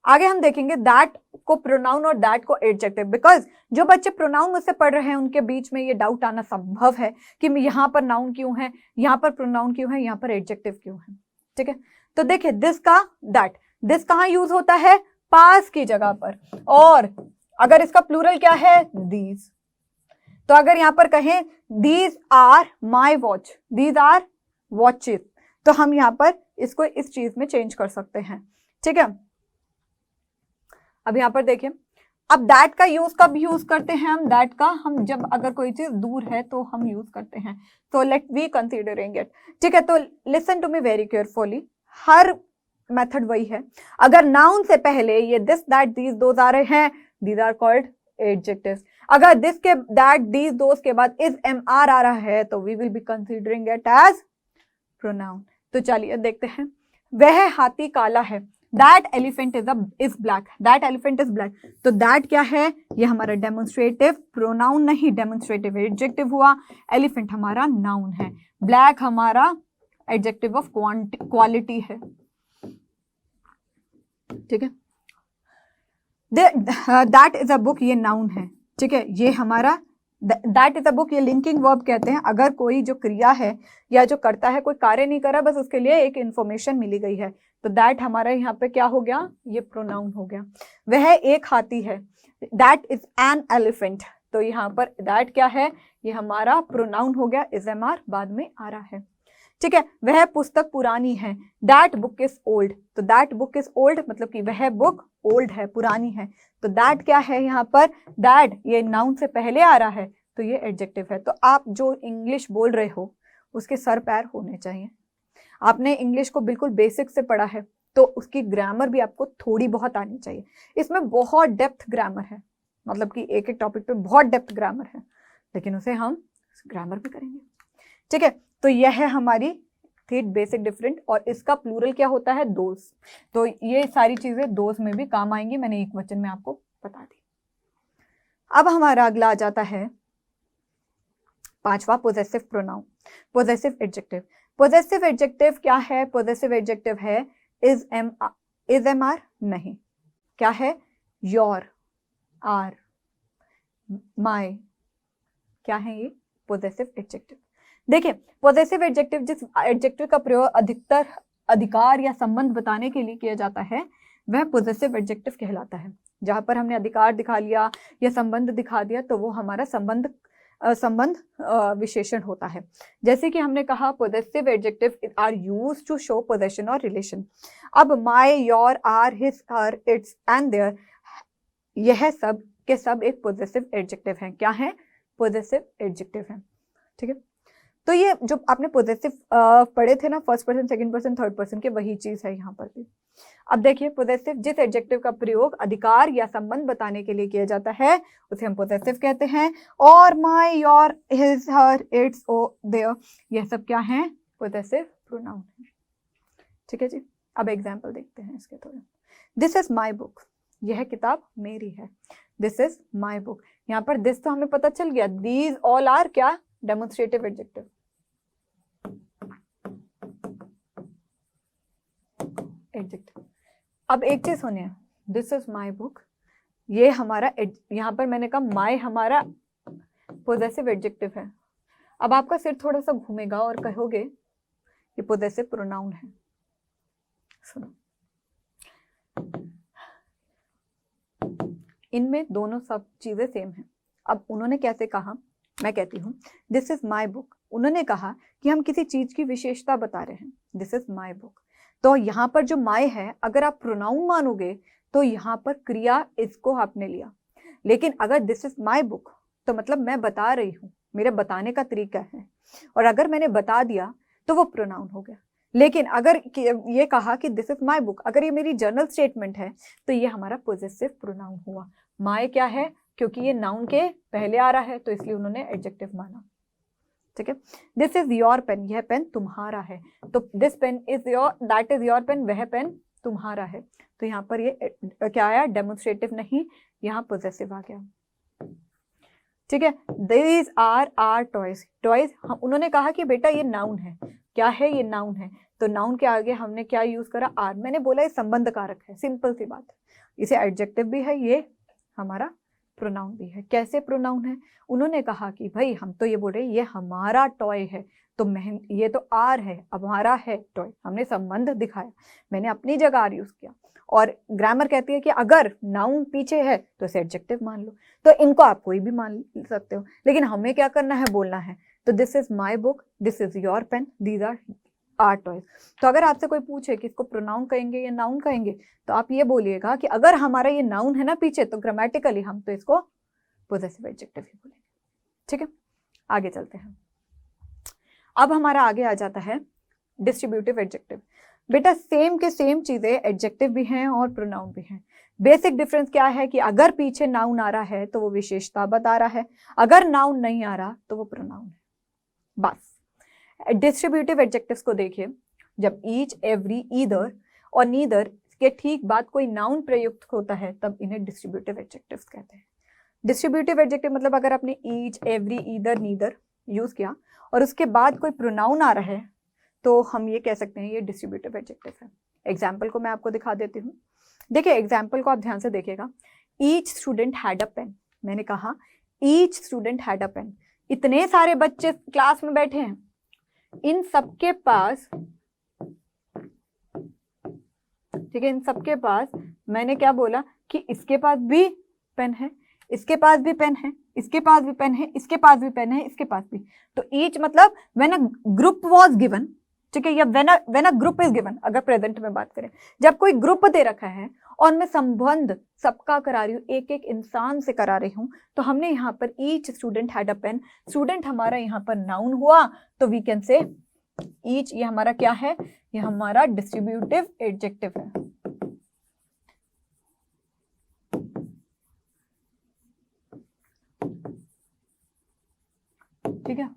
आगे हम देखेंगे दैट को प्रोनाउन और दैट को एडजेक्टिव। बिकॉज जो बच्चे प्रोनाउन मुझसे पढ़ रहे हैं उनके बीच में ये डाउट आना संभव है कि यहां पर नाउन क्यों है, यहां पर प्रोनाउन क्यों है, यहां पर एडजेक्टिव क्यों है। ठीक है, तो देखिए दिस का दैट, दिस कहां यूज होता है? पास की जगह पर। और अगर इसका प्लूरल क्या है? दीज। तो अगर यहां पर कहें these are my watch, these are watches, तो हम यहां पर इसको इस चीज में चेंज कर सकते हैं। ठीक है, अब यहां पर देखिए, अब दैट का यूज कब यूज करते हैं हम? दैट का हम जब अगर कोई चीज दूर है तो हम यूज करते हैं। तो लेट वी कंसीडरिंग इट। ठीक है, तो listen to me very carefully. हर मेथड वही है। अगर नाउन से पहले ये दिस, दैट, दीज, दोस आ रहे हैं, दीज आर कॉल्ड एडजेक्टिव्स। अगर दिस के, दैट, दीज, दोस के बाद इज, एम, आर आ रहा है तो we will be considering it as pronoun. तो चलिए देखते हैं। वह हाथी काला है, that elephant is black, that elephant is black. तो दैट क्या है? ये हमारा डेमोन्स्ट्रेटिव प्रोनाउन नहीं, डेमोन्स्ट्रेटिव एडजेक्टिव हुआ। एलिफेंट हमारा नाउन है, ब्लैक हमारा एडजेक्टिव ऑफ क्वालिटी है। ठीक है, दैट इज अ बुक, ये नाउन है। ठीक है, ये हमारा दैट इज अ बुक, ये लिंकिंग वर्ब कहते हैं। अगर कोई जो क्रिया है या जो करता है, कोई कार्य नहीं कर रहा, बस उसके लिए एक इंफॉर्मेशन मिली गई है, तो दैट हमारा यहाँ पे क्या हो गया? ये प्रोनाउन हो गया। वह एक हाथी है, दैट इज एन एलिफेंट, तो यहाँ पर दैट क्या है? ये हमारा प्रोनाउन हो गया, इज, एम, आर बाद में आ रहा है। ठीक है, वह पुस्तक पुरानी है, दैट बुक इज ओल्ड, तो दैट बुक इज ओल्ड मतलब कि वह बुक ओल्ड है, पुरानी है। तो दैट क्या है? यहाँ पर दैट ये नाउन से पहले आ रहा है तो ये एडजेक्टिव है। तो आप जो इंग्लिश बोल रहे हो उसके सर पैर होने चाहिए। आपने इंग्लिश को बिल्कुल बेसिक से पढ़ा है तो उसकी ग्रामर भी आपको थोड़ी बहुत आनी चाहिए। इसमें बहुत डेप्थ ग्रामर है, मतलब कि एक एक टॉपिक पे बहुत डेप्थ ग्रामर है, लेकिन उसे हम ग्रामर में करेंगे। ठीक है, तो यह है हमारी थी बेसिक डिफरेंट, और इसका प्लूरल क्या होता है? दोस। तो ये सारी चीजें दोस में भी काम आएंगी, मैंने एक वचन में आपको बता दी। अब हमारा अगला आ जाता है पांचवा, possessive pronoun, possessive adjective. Possessive adjective क्या है? पोजेसिव एडजेक्टिव है इज, एम, आर नहीं, क्या है? योर, आर, माई, क्या है ये? Possessive adjective. देखिए, पोजेसिव एडजेक्टिव जिस एडजेक्टिव का प्रयोग अधिकतर अधिकार या संबंध बताने के लिए किया जाता है वह पोजेसिव एडजेक्टिव कहलाता है। जहां पर हमने अधिकार दिखा लिया या संबंध दिखा दिया तो वो हमारा संबंध विशेषण होता है। जैसे कि हमने कहा possessive adjective are used to show possession और रिलेशन। अब my, your, our, his, her, its and their, यह सब के सब एक पोजेसिव एडजेक्टिव हैं। क्या है? पोजेसिव एडजेक्टिव हैं। ठीक है, तो ये जो आपने पोजेसिव पढ़े थे ना, first person, second person, third person के, वही चीज है यहाँ पर भी। अब देखिए, पोजेसिव जिस एडजेक्टिव का प्रयोग अधिकार या संबंध बताने के लिए किया जाता है उसे हम पोजेसिव कहते हैं। और my, your, his, her, its, our, their, यह सब क्या है? पोजेसिव प्रोनाउन है। ठीक है जी, अब एग्जाम्पल देखते हैं इसके थोड़े। दिस इज माई बुक, यह किताब मेरी है। दिस इज माई बुक, यहाँ पर दिस तो हमें पता चल गया। दीज ऑल आर क्या? Demonstrative adjective. अब एक चीज सुनिए, दिस इज माई बुक, ये हमारा, यहाँ पर मैंने कहा माई हमारा पोजेसिव एडजेक्टिव है। अब आपका सिर थोड़ा सा घूमेगा और कहोगे ये पोजेसिव प्रोनाउन है। सुनो, इनमें दोनों सब चीजें सेम हैं। अब उन्होंने कैसे कहा? मैं कहती हूँ दिस इज माई बुक, उन्होंने कहा कि हम किसी चीज की विशेषता बता रहे हैं। दिस इज माई बुक, तो यहाँ पर जो माई है अगर आप प्रोनाउन मानोगे तो यहाँ पर क्रिया इसको आपने लिया। लेकिन अगर दिस इज माई बुक तो मतलब मैं बता रही हूँ, मेरे बताने का तरीका है, और अगर मैंने बता दिया तो वो प्रोनाउन हो गया। लेकिन अगर ये कहा कि दिस इज माई बुक, अगर ये मेरी जर्नल स्टेटमेंट है तो ये हमारा पोजेसिव प्रोनाउन हुआ। माई क्या है? क्योंकि ये नाउन के पहले आ रहा है तो इसलिए उन्होंने एडजेक्टिव माना। ठीक है, दिस इज योर पेन, यह पेन तुम्हारा है, तो this pen is your, that is your pen, वह पेन तुम्हारा है। तो यहाँ पर ये क्या आया? डेमोन्स्ट्रेटिव नहीं, यहाँ पोजेसिव आ गया। ठीक है, these are our toys, toys उन्होंने कहा कि बेटा ये नाउन है। क्या है? ये नाउन है, तो नाउन के आगे हमने क्या यूज करा? आर। मैंने बोला ये संबंध कारक है, सिंपल सी बात है। इसे एडजेक्टिव भी है, ये हमारा प्रोनाउन भी है। कैसे प्रोनाउन है? उन्होंने कहा कि भाई हम तो ये बोल रहे हैं ये हमारा टॉय है, तो ये तो आर है, अब हमारा है टॉय, हमने संबंध दिखाया, मैंने अपनी जगह आर यूज किया। और ग्रामर कहती है कि अगर नाउन पीछे है तो इसे एडजेक्टिव मान लो, तो इनको आप कोई भी मान सकते हो, लेकिन हमें क्या करना है? बोलना है। तो this is my book, this is your pen, these are toys. तो अगर आपसे कोई पूछे कि इसको प्रोनाउन कहेंगे या नाउन कहेंगे, तो आप ये बोलिएगा कि अगर हमारा ये नाउन है ना पीछे, तो ग्रामेटिकली हम तो इसको पोजेसिव एडजेक्टिव ही बोलेंगे। ठीक है, आगे चलते हैं। अब हमारा आगे आ जाता है डिस्ट्रीब्यूटिव एडजेक्टिव। बेटा सेम के सेम चीजें एडजेक्टिव भी हैं और प्रोनाउन भी हैं। बेसिक डिफरेंस क्या है कि अगर पीछे नाउन आ रहा है तो वो विशेषता बता रहा है, अगर नाउन नहीं आ रहा तो वो प्रोनाउन है, बस। डिस्ट्रीब्यूटिव एडजेक्टिव्स को देखिए, जब ईच, एवरी, ईदर और नीदर के ठीक बाद कोई नाउन प्रयुक्त होता है तब इन्हें डिस्ट्रीब्यूटिव एडजेक्टिव्स कहते हैं। डिस्ट्रीब्यूटिव एडजेक्टिव मतलब अगर आपने each, every, either, neither use किया और उसके बाद कोई प्रोनाउन आ रहा है तो हम ये कह सकते हैं ये डिस्ट्रीब्यूटिव एडजेक्टिव है। एग्जाम्पल को मैं आपको दिखा देती हूँ। देखिए एग्जाम्पल को आप ध्यान से देखिएगा। Each student had a pen, मैंने कहा each student had a pen, इतने सारे बच्चे क्लास में बैठे हैं, इन सबके पास, ठीक है, इन सबके पास मैंने क्या बोला कि इसके पास भी पेन है, इसके पास भी पेन है, इसके पास भी पेन है, इसके पास भी पेन है, इसके पास भी। तो ईच मतलब when a group was given, ठीक है, या when a group is given, अगर प्रेजेंट में बात करें, जब कोई ग्रुप दे रखा है और मैं संबंध सबका करा रही हूँ, एक एक इंसान से करा रही हूँ, तो हमने यहाँ पर each student had a pen, student हमारा यहाँ पर नाउन हुआ, तो वी कैन से ईच, ये हमारा क्या है? ये हमारा डिस्ट्रीब्यूटिव एडजेक्टिव है। ठीक है,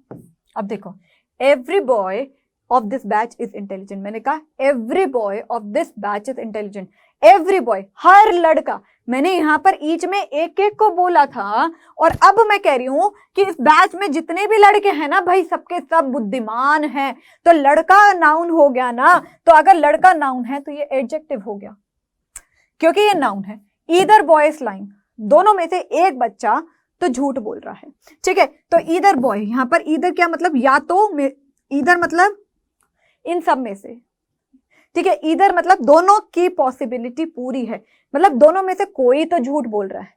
अब देखो, every boy of this batch is intelligent, मैंने कहा every boy of this batch is intelligent, every boy, हर लड़का, मैंने यहाँ पर ईच में एक एक को बोला था, और अब मैं कह रही हूं कि इस बैच में जितने भी लड़के हैं ना भाई, सबके सब बुद्धिमान हैं, तो लड़का नाउन हो गया ना, तो अगर लड़का नाउन है तो ये एडजेक्टिव हो गया क्योंकि ये नाउन है। ईदर बॉय इज लाइंग, दोनों में से एक बच्चा तो झूठ बोल रहा है, ठीक है, तो ईदर बॉय, यहाँ पर ईदर क्या मतलब? या तो, ईदर मतलब इन सब में से, ठीक है, ईदर मतलब दोनों की पॉसिबिलिटी पूरी है, मतलब दोनों में से कोई तो झूठ बोल रहा है।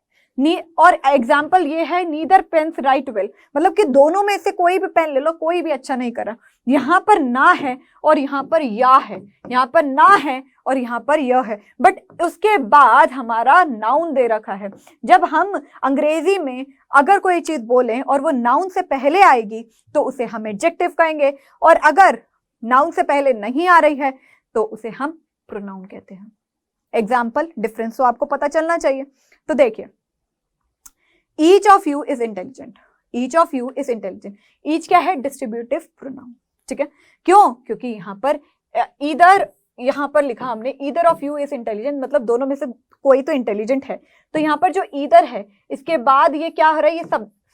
और एग्जाम्पल ये है नीदर पेन्स राइट वेल, मतलब कि दोनों में से कोई भी पेन ले लो, कोई भी अच्छा नहीं कर रहा। यहाँ पर ना है और यहाँ पर या है, यहाँ पर ना है और यहाँ पर यह है, बट उसके बाद हमारा नाउन दे रखा है। जब हम अंग्रेजी में अगर कोई चीज बोलें और वो नाउन से पहले आएगी तो उसे हम एडजेक्टिव कहेंगे, और अगर नाउन से पहले नहीं आ रही है तो उसे हम प्रोनाउन कहते हैं। एग्जाम्पल डिफरेंस तो आपको पता चलना चाहिए। तो देखिए, each of you is intelligent, each of you is intelligent, each क्या है? डिस्ट्रीब्यूटिव प्रोनाउन, ठीक है। क्यों? क्योंकि यहाँ पर ईदर, यहाँ पर लिखा हमने either of you is intelligent, मतलब दोनों में से कोई तो इंटेलिजेंट है। तो यहाँ पर जो ईदर है इसके बाद ये क्या हो रहा है? ये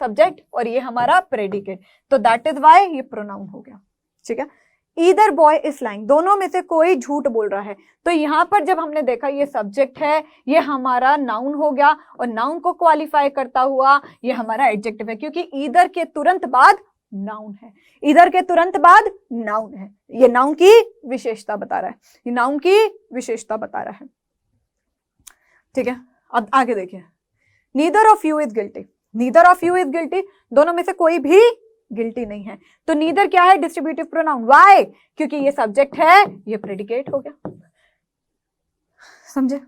सब्जेक्ट और ये हमारा प्रेडिकेट, तो दैट इज वाई ये प्रोनाउन हो गया, ठीक है। ईदर बॉय इज लाइंग, दोनों में से कोई झूठ बोल रहा है। तो यहाँ पर जब हमने देखा ये सब्जेक्ट है, ये हमारा नाउन हो गया, और नाउन को क्वालिफाई करता हुआ ये हमारा एडजेक्टिव है, क्योंकि ईदर के तुरंत बाद नाउन है, ईदर के तुरंत बाद नाउन है। ये नाउन की विशेषता बता रहा है, ये नाउन की विशेषता बता रहा है, ठीक है। अब आगे देखिए, neither of you is guilty, neither of you is guilty, दोनों में से कोई भी गिल्टी नहीं है। तो नीदर क्या है? Distributive pronoun. व्हाई? क्योंकि ये सब्जेक्ट है, ये प्रेडिकेट हो गया, समझे?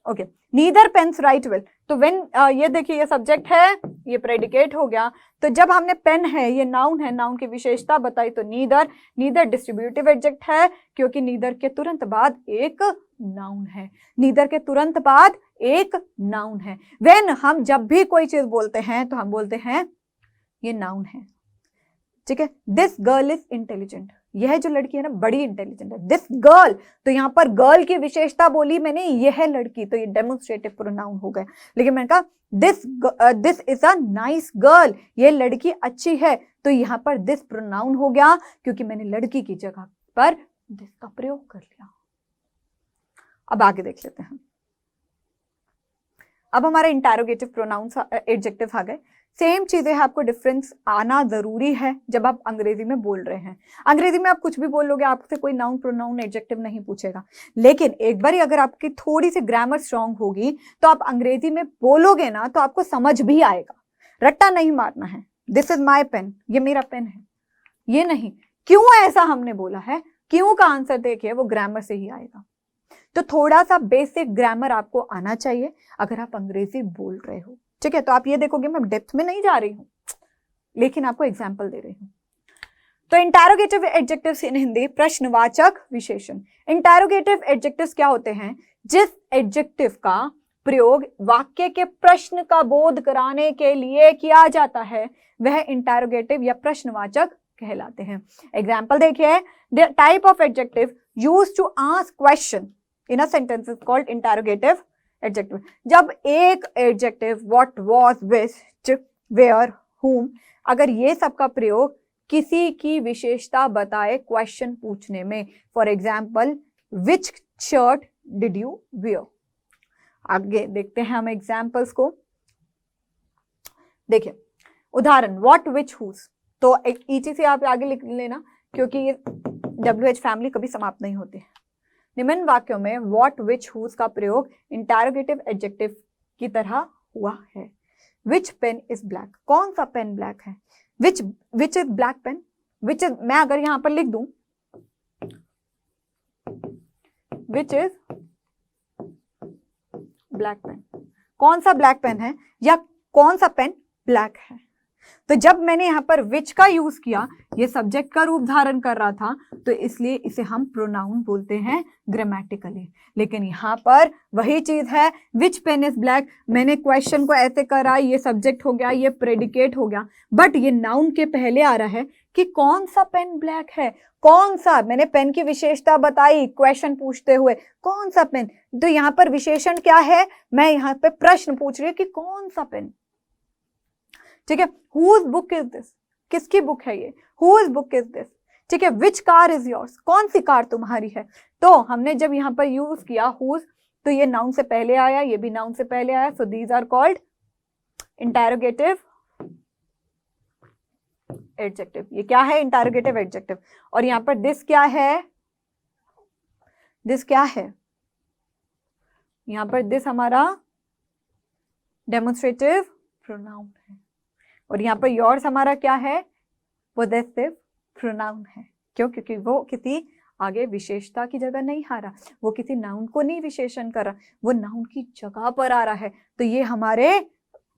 Okay, neither pens write well, तो व्हेन ये देखिए ये सब्जेक्ट है, ये प्रेडिकेट हो गया। तो जब हमने पेन है, ये नाउन है, नाउन की विशेषता बताई, तो नीदर, नीदर डिस्ट्रीब्यूटिव एडजेक्ट है, क्योंकि नीदर के तुरंत बाद एक नाउन है, नीदर के तुरंत बाद एक नाउन है। व्हेन हम जब भी कोई चीज बोलते हैं तो हम बोलते हैं ये नाउन है, ठीक है। दिस गर्ल इज इंटेलिजेंट, यह जो लड़की है ना बड़ी इंटेलिजेंट है। दिस गर्ल, तो यहाँ पर गर्ल की विशेषता बोली मैंने, यह है लड़की, तो ये डेमोन्स्ट्रेटिव प्रोनाउन हो गया। लेकिन मैंने कहा this is a nice girl, ये लड़की अच्छी है, तो यहाँ पर दिस प्रोनाउन हो गया, क्योंकि मैंने लड़की की जगह पर दिस का प्रयोग कर लिया। अब आगे देख लेते हैं। अब हमारा इंटरोगेटिव प्रोनाउंस एडजेक्टिव आ गए। सेम चीजें हैं, आपको डिफरेंस आना जरूरी है जब आप अंग्रेजी में बोल रहे हैं। अंग्रेजी में आप कुछ भी बोलोगे, आपसे कोई नाउन प्रोनाउन एडजेक्टिव नहीं पूछेगा, लेकिन एक बार अगर आपकी थोड़ी सी ग्रामर स्ट्रांग होगी तो आप अंग्रेजी में बोलोगे ना तो आपको समझ भी आएगा। रट्टा नहीं मारना है, दिस इज माई पेन, ये मेरा पेन है, ये नहीं। क्यों ऐसा हमने बोला है, क्यों का आंसर देखिए वो ग्रामर से ही आएगा। तो थोड़ा सा बेसिक ग्रामर आपको आना चाहिए अगर आप अंग्रेजी बोल रहे हो, ठीक है। तो आप ये देखोगे मैं डेप्थ में नहीं जा रही हूं, लेकिन आपको एग्जाम्पल दे रही हूं। तो इंटरोगेटिव एडजेक्टिव्स इन हिंदी प्रश्नवाचक विशेषण। इंटरोगेटिव एडजेक्टिव्स क्या होते हैं? जिस एडजेक्टिव का प्रयोग वाक्य के प्रश्न का बोध कराने के लिए किया जाता है वह इंटरोगेटिव या प्रश्नवाचक कहलाते हैं। एग्जाम्पल देखिए, the type of adjective used to ask question in a sentence is called interrogative adjective. जब एक adjective what, was, which, where, whom, अगर ये सब का प्रयोग किसी की विशेषता बताए क्वेश्चन पूछने में, for example which shirt did you wear. आगे देखते हैं हम एग्जाम्पल्स को। देखिए उदाहरण, व्हाट, विच, हुज, तो ईची से आप आगे लिख लेना क्योंकि ये WH फैमिली कभी समाप्त नहीं होती। निम्न वाक्यों में व्हाट, विच, हुज का प्रयोग इंटरोगेटिव एडजेक्टिव की तरह हुआ है। विच पेन इज ब्लैक, कौन सा पेन ब्लैक है? Which is black pen, which is, मैं अगर यहां पर लिख दूं विच इज ब्लैक पेन, कौन सा ब्लैक पेन है या कौन सा पेन ब्लैक है। तो जब मैंने यहां पर विच का यूज किया, ये सब्जेक्ट का रूप धारण कर रहा था, तो इसलिए इसे हम प्रोनाउन बोलते हैं ग्रामेटिकली। लेकिन यहां पर वही चीज है, विच पेन इज ब्लैक, मैंने क्वेश्चन को ऐसे करा, ये सब्जेक्ट हो गया, ये प्रेडिकेट हो गया, बट ये नाउन के पहले आ रहा है कि कौन सा पेन ब्लैक है, कौन सा, मैंने पेन की विशेषता बताई क्वेश्चन पूछते हुए, कौन सा पेन। तो यहां पर विशेषण क्या है, मैं यहां पे प्रश्न पूछ रही हूं कि कौन सा पेन, ठीक है। हुज बुक इज दिस, किसकी बुक है ये, हुज बुक इज दिस, ठीक है। विच कार इज योर्स, कौन सी कार तुम्हारी है। तो हमने जब यहां पर यूज किया हुज, तो ये नाउन से पहले आया, ये भी नाउन से पहले आया, so these are called interrogative adjective. ये क्या है? Interrogative adjective. और यहां पर दिस क्या है? दिस क्या है, यहां पर दिस हमारा डेमोन्स्ट्रेटिव प्रोनाउन है, और यहां पर योर्स हमारा क्या है, पोजेसिव प्रोनाउन है। क्यों? क्योंकि वो किसी आगे विशेषता की जगह नहीं आ रहा, वो किसी नाउन को नहीं विशेषण कर रहा, वो नाउन की जगह पर आ रहा है, तो ये हमारे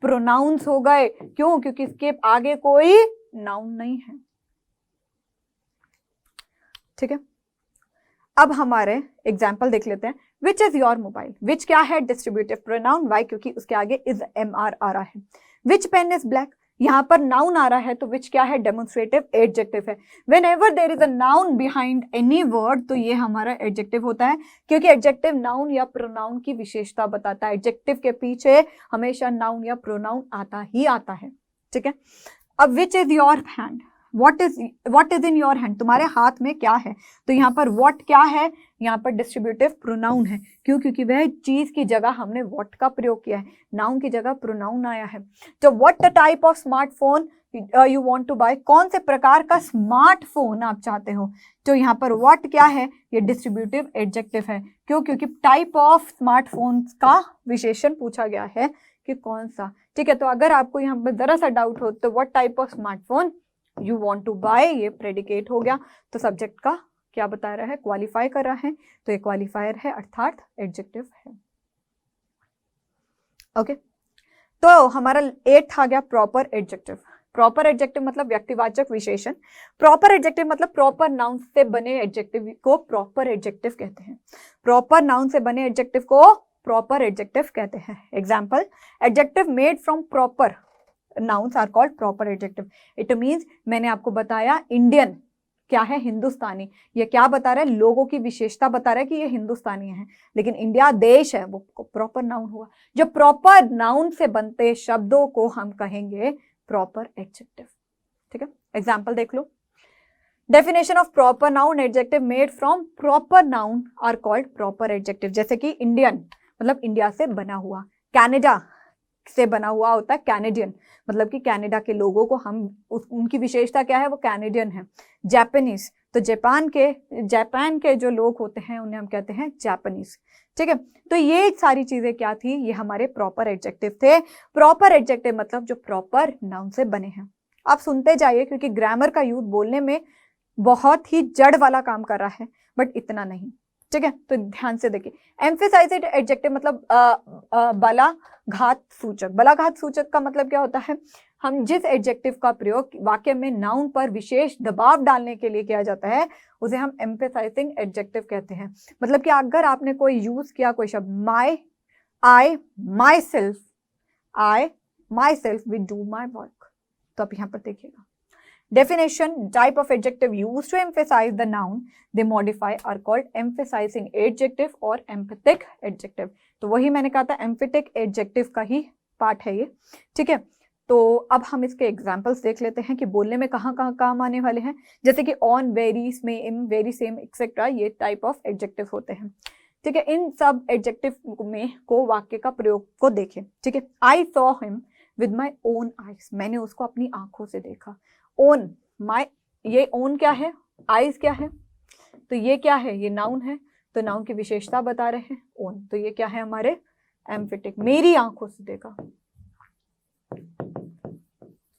प्रोनाउंस हो गए। क्यों? क्योंकि इसके आगे कोई नाउन नहीं है। ठीक है, अब हमारे एग्जाम्पल देख लेते हैं। विच इज योर मोबाइल, विच क्या है, डिस्ट्रीब्यूटिव प्रोनाउन, वाई क्योंकि उसके आगे इज MR आ रहा है। विच पेन इज ब्लैक, यहां पर नाउन आ रहा है, तो विच क्या है, डेमोन्स्ट्रेटिव एडजेक्टिव है। When ever there is a noun behind any word, तो ये हमारा एडजेक्टिव होता है, क्योंकि एडजेक्टिव नाउन या प्रोनाउन की विशेषता बताता है। एडजेक्टिव के पीछे हमेशा नाउन या प्रोनाउन आता ही आता है। ठीक है, अब which is your hand, what is in your hand, तुम्हारे हाथ में क्या है, तो यहाँ पर what क्या है, यहाँ पर डिस्ट्रीब्यूटिव प्रोनाउन है। क्यों? क्योंकि वह चीज की जगह हमने what का प्रयोग किया है, नाउन की जगह प्रोनाउन आया है। तो what the type of smartphone you want to buy, कौन से प्रकार का स्मार्टफोन आप चाहते हो, तो यहाँ पर what क्या है, ये डिस्ट्रीब्यूटिव एडजेक्टिव है। क्यों? क्योंकि टाइप ऑफ स्मार्टफोन का विशेषण पूछा गया है कि कौन सा। ठीक है, तो अगर आपको यहाँ पर जरा सा डाउट हो तो what type of smartphone you want to buy, ये प्रेडिकेट हो गया, तो सब्जेक्ट का क्या बता रहा है, क्वालिफाई कर रहा है, तो ये क्वालिफायर है अर्थात एडजेक्टिव है। ओके, तो हमारा 8 आ गया प्रॉपर एडजेक्टिव। प्रॉपर एडजेक्टिव मतलब व्यक्तिवाचक विशेषण। प्रॉपर एडजेक्टिव मतलब प्रॉपर नाउन से बने एडजेक्टिव को प्रॉपर एडजेक्टिव कहते हैं। प्रॉपर नाउन से बने एडजेक्टिव को प्रॉपर एडजेक्टिव कहते हैं। Example, adjective made from proper nouns are called proper adjective. It means मैंने आपको बताया इंडियन क्या है, हिंदुस्तानी, ये क्या बता रहा है, लोगों की विशेषता बता रहा है कि ये हिंदुस्तानी है, लेकिन इंडिया देश है, वो प्रॉपर नाउन हुआ। जो प्रॉपर नाउन से बनते शब्दों को हम कहेंगे प्रॉपर एडजेक्टिव। ठीक है, एग्जाम्पल देख लो। Definition of proper noun, adjective made from proper noun are called proper adjective. जैसे कि इंडियन मतलब इंडिया से बना हुआ, कैनेडा से बना हुआ होता है कैनेडियन, मतलब कि कनाडा के लोगों को हम उनकी विशेषता क्या है, वो कैनेडियन है। जापानीज, तो जापान के जो लोग होते हैं उन्हें हम कहते हैं जापानीज। ठीक है, तो ये सारी चीजें क्या थी, ये हमारे प्रॉपर एडजेक्टिव थे। प्रॉपर एडजेक्टिव मतलब जो प्रॉपर नाउन से बने हैं। आप सुनते जाइए क्योंकि ग्रामर का यूज बोलने में बहुत ही जड़ वाला काम कर रहा है, बट इतना नहीं। ठीक है, तो ध्यान से देखिए। एम्फेसाइज्ड एडजेक्टिव मतलब बलाघात सूचक। बलाघात सूचक का मतलब क्या होता है, हम जिस एडजेक्टिव का प्रयोग वाक्य में नाउन पर विशेष दबाव डालने के लिए किया जाता है उसे हम एम्फेसाइजिंग एडजेक्टिव कहते हैं। मतलब कि अगर आपने कोई यूज किया कोई शब्द, I myself will do my work, तो आप यहां पर देखिएगा। Definition, type of adjective used to emphasize the noun they modify are called emphasizing adjective और emphatic adjective। तो वही मैंने कहा था emphatic adjective का ही पार्ट है ये। ठीक है, तो अब हम इसके एग्जाम्पल्स देख लेते हैं कि बोलने में कहाँ कहाँ काम आने वाले हैं। जैसे कि on, very, same, very same etcetera, ये टाइप ऑफ एडजेक्टिव होते हैं। ठीक है, इन सब एडजेक्टिव में को वाक्य का प्रयोग को देखें। ठीक है, I saw him with my own eyes, मैंने उसको अपनी आंखों से देखा। ओन, माई, ये ओन क्या है, आईज क्या है, तो ये क्या है, ये नाउन है, तो नाउन की विशेषता बता रहे हैं ओन, तो ये क्या है हमारे एम्फेटिक, मेरी आंखों से देखा।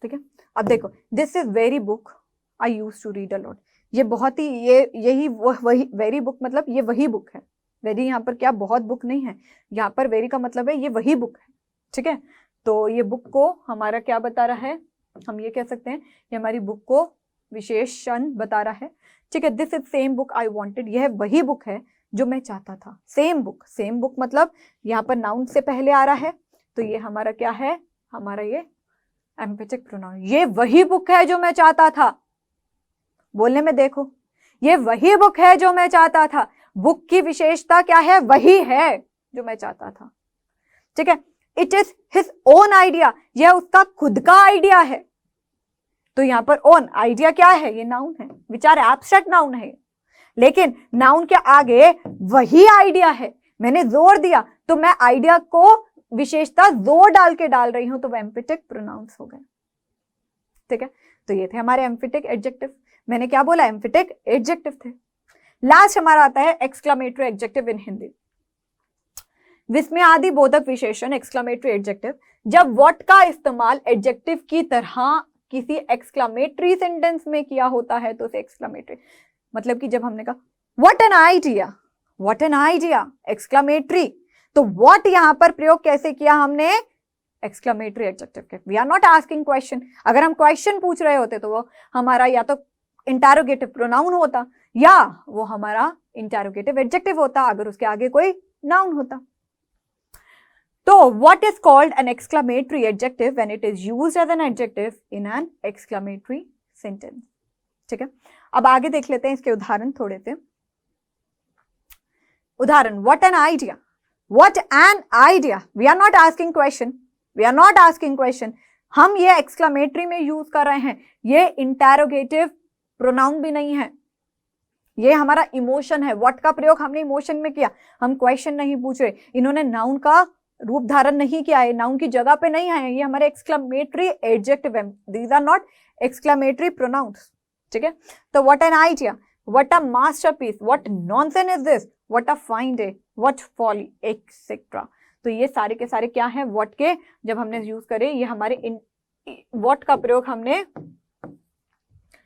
ठीक है, अब देखो, this is very book I use to read a lot, ये बहुत ही यही वही वेरी बुक मतलब ये वही बुक है। वेरी यहाँ पर क्या बहुत बुक नहीं है, यहाँ पर वेरी का मतलब है ये वही बुक है। ठीक है, तो ये बुक को हमारा क्या बता रहा है, हम ये कह सकते हैं ये हमारी बुक को विशेषण बता रहा है। ठीक है, this is same book I wanted, यह वही बुक है जो मैं चाहता था। सेम बुक मतलब यहाँ पर नाउन से पहले आ रहा है, तो ये हमारा क्या है, हमारा ये एम्फेटिक प्रोनाउन, ये वही बुक है जो मैं चाहता था। बोलने में देखो, ये वही बुक है जो मैं चाहता था, बुक की विशेषता क्या है, वही है जो मैं चाहता था। ठीक है, it is his own idea, यह उसका खुद का आइडिया है। तो यहां पर ओन आइडिया क्या है, ये नाउन है, विचार एब्स्ट्रैक्ट नाउन है, लेकिन नाउन के आगे वही आइडिया है, मैंने जोर दिया तो मैं आइडिया को विशेषता जोर डाल के डाल रही हूं, तो वो एम्फेटिक प्रोनाउंस हो गए। ठीक है, तो ये थे हमारे एम्फेटिक एडजेक्टिव। मैंने क्या बोला, एम्फेटिक एडजेक्टिव थे। लास्ट हमारा आता है एक्सक्लेमेटरी एडजेक्टिव इन हिंदी। विस्मयादि बोधक विशेषण एक्सक्लेमेटरी एडजेक्टिव, जब व्हाट का इस्तेमाल एडजेक्टिव की तरह किसी एक्सक्लेमेटरी सेंटेंस में किया होता है तो उसे एक्सक्लेमेटरी, मतलब कि जब हमने कहा what an idea, what an idea, exclamatory, तो व्हाट यहां पर प्रयोग कैसे किया हमने, एक्सक्लेमेटरी एडजेक्टिव के। We are not asking question, अगर हम क्वेश्चन पूछ रहे होते तो वो हमारा या तो इंटरोगेटिव प्रोनाउन होता या वो हमारा इंटरोगेटिव एडजेक्टिव होता अगर उसके आगे कोई नाउन होता। तो what is called an exclamatory adjective when it is used as an adjective in an exclamatory sentence? ठीक है, अब आगे देख लेते हैं इसके उदाहरण थोड़े से। उदाहरण, what an idea, what an idea, we are not asking question, we are not asking question, हम ये exclamatory में यूज कर रहे हैं, ये interrogative pronoun भी नहीं है, ये हमारा इमोशन है। what का प्रयोग हमने इमोशन में किया, हम क्वेश्चन नहीं पूछ रहे, इन्होंने नाउन का रूप धारण नहीं किया है, नाउन की जगह पे नहीं आए, ये हमारे एक्सक्लेमेटरी एडजेक्टिव है, these are not exclamatory pronouns. ठीक है, तो what an idea, what a masterpiece, what nonsense is this, what a fine day, what folly, etcetera. तो ये सारे के सारे क्या हैं, व्हाट के जब हमने यूज करे, ये हमारे व्हाट का प्रयोग हमने,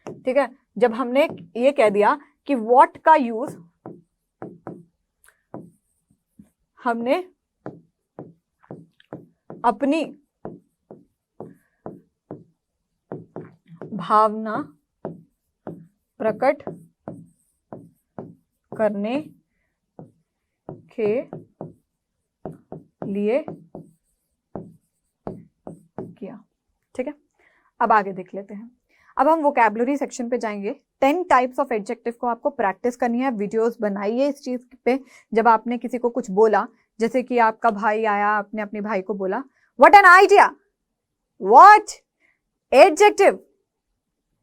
ठीक है, जब हमने ये कह दिया कि व्हाट का यूज हमने अपनी भावना प्रकट करने के लिए किया। ठीक है, अब आगे देख लेते हैं। अब हम वोकैबुलरी सेक्शन पे जाएंगे। 10 टाइप्स ऑफ एडजेक्टिव को आपको प्रैक्टिस करनी है, वीडियोस बनाइए इस चीज पे। जब आपने किसी को कुछ बोला, जैसे कि आपका भाई आया, आपने अपने भाई को बोला what an idea, what adjective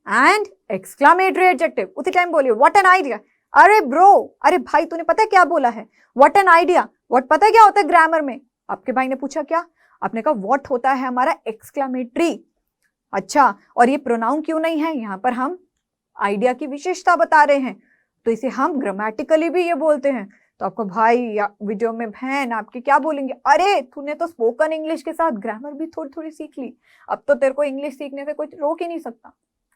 and exclamatory adjective, उसी टाइम बोलिए व्हाट एन आइडिया। अरे ब्रो, अरे भाई तूने पता है क्या बोला है, व्हाट एन आइडिया, व्हाट पता है क्या होता है ग्रामर में। आपके भाई ने पूछा क्या, आपने कहा व्हाट होता है हमारा एक्सक्लेमेटरी। अच्छा, और ये प्रोनाउन क्यों नहीं है, यहां पर हम आइडिया की विशेषता बता रहे हैं, तो इसे हम ग्रामेटिकली भी ये बोलते हैं। तो आपको भाई या वीडियो में बहन आपके क्या बोलेंगे, अरे तूने तो स्पोकन इंग्लिश के साथ ग्रामर भी थोड़ी थोड़ी सीख ली, अब तो तेरे को इंग्लिश सीखने से कोई रोक ही नहीं सकता,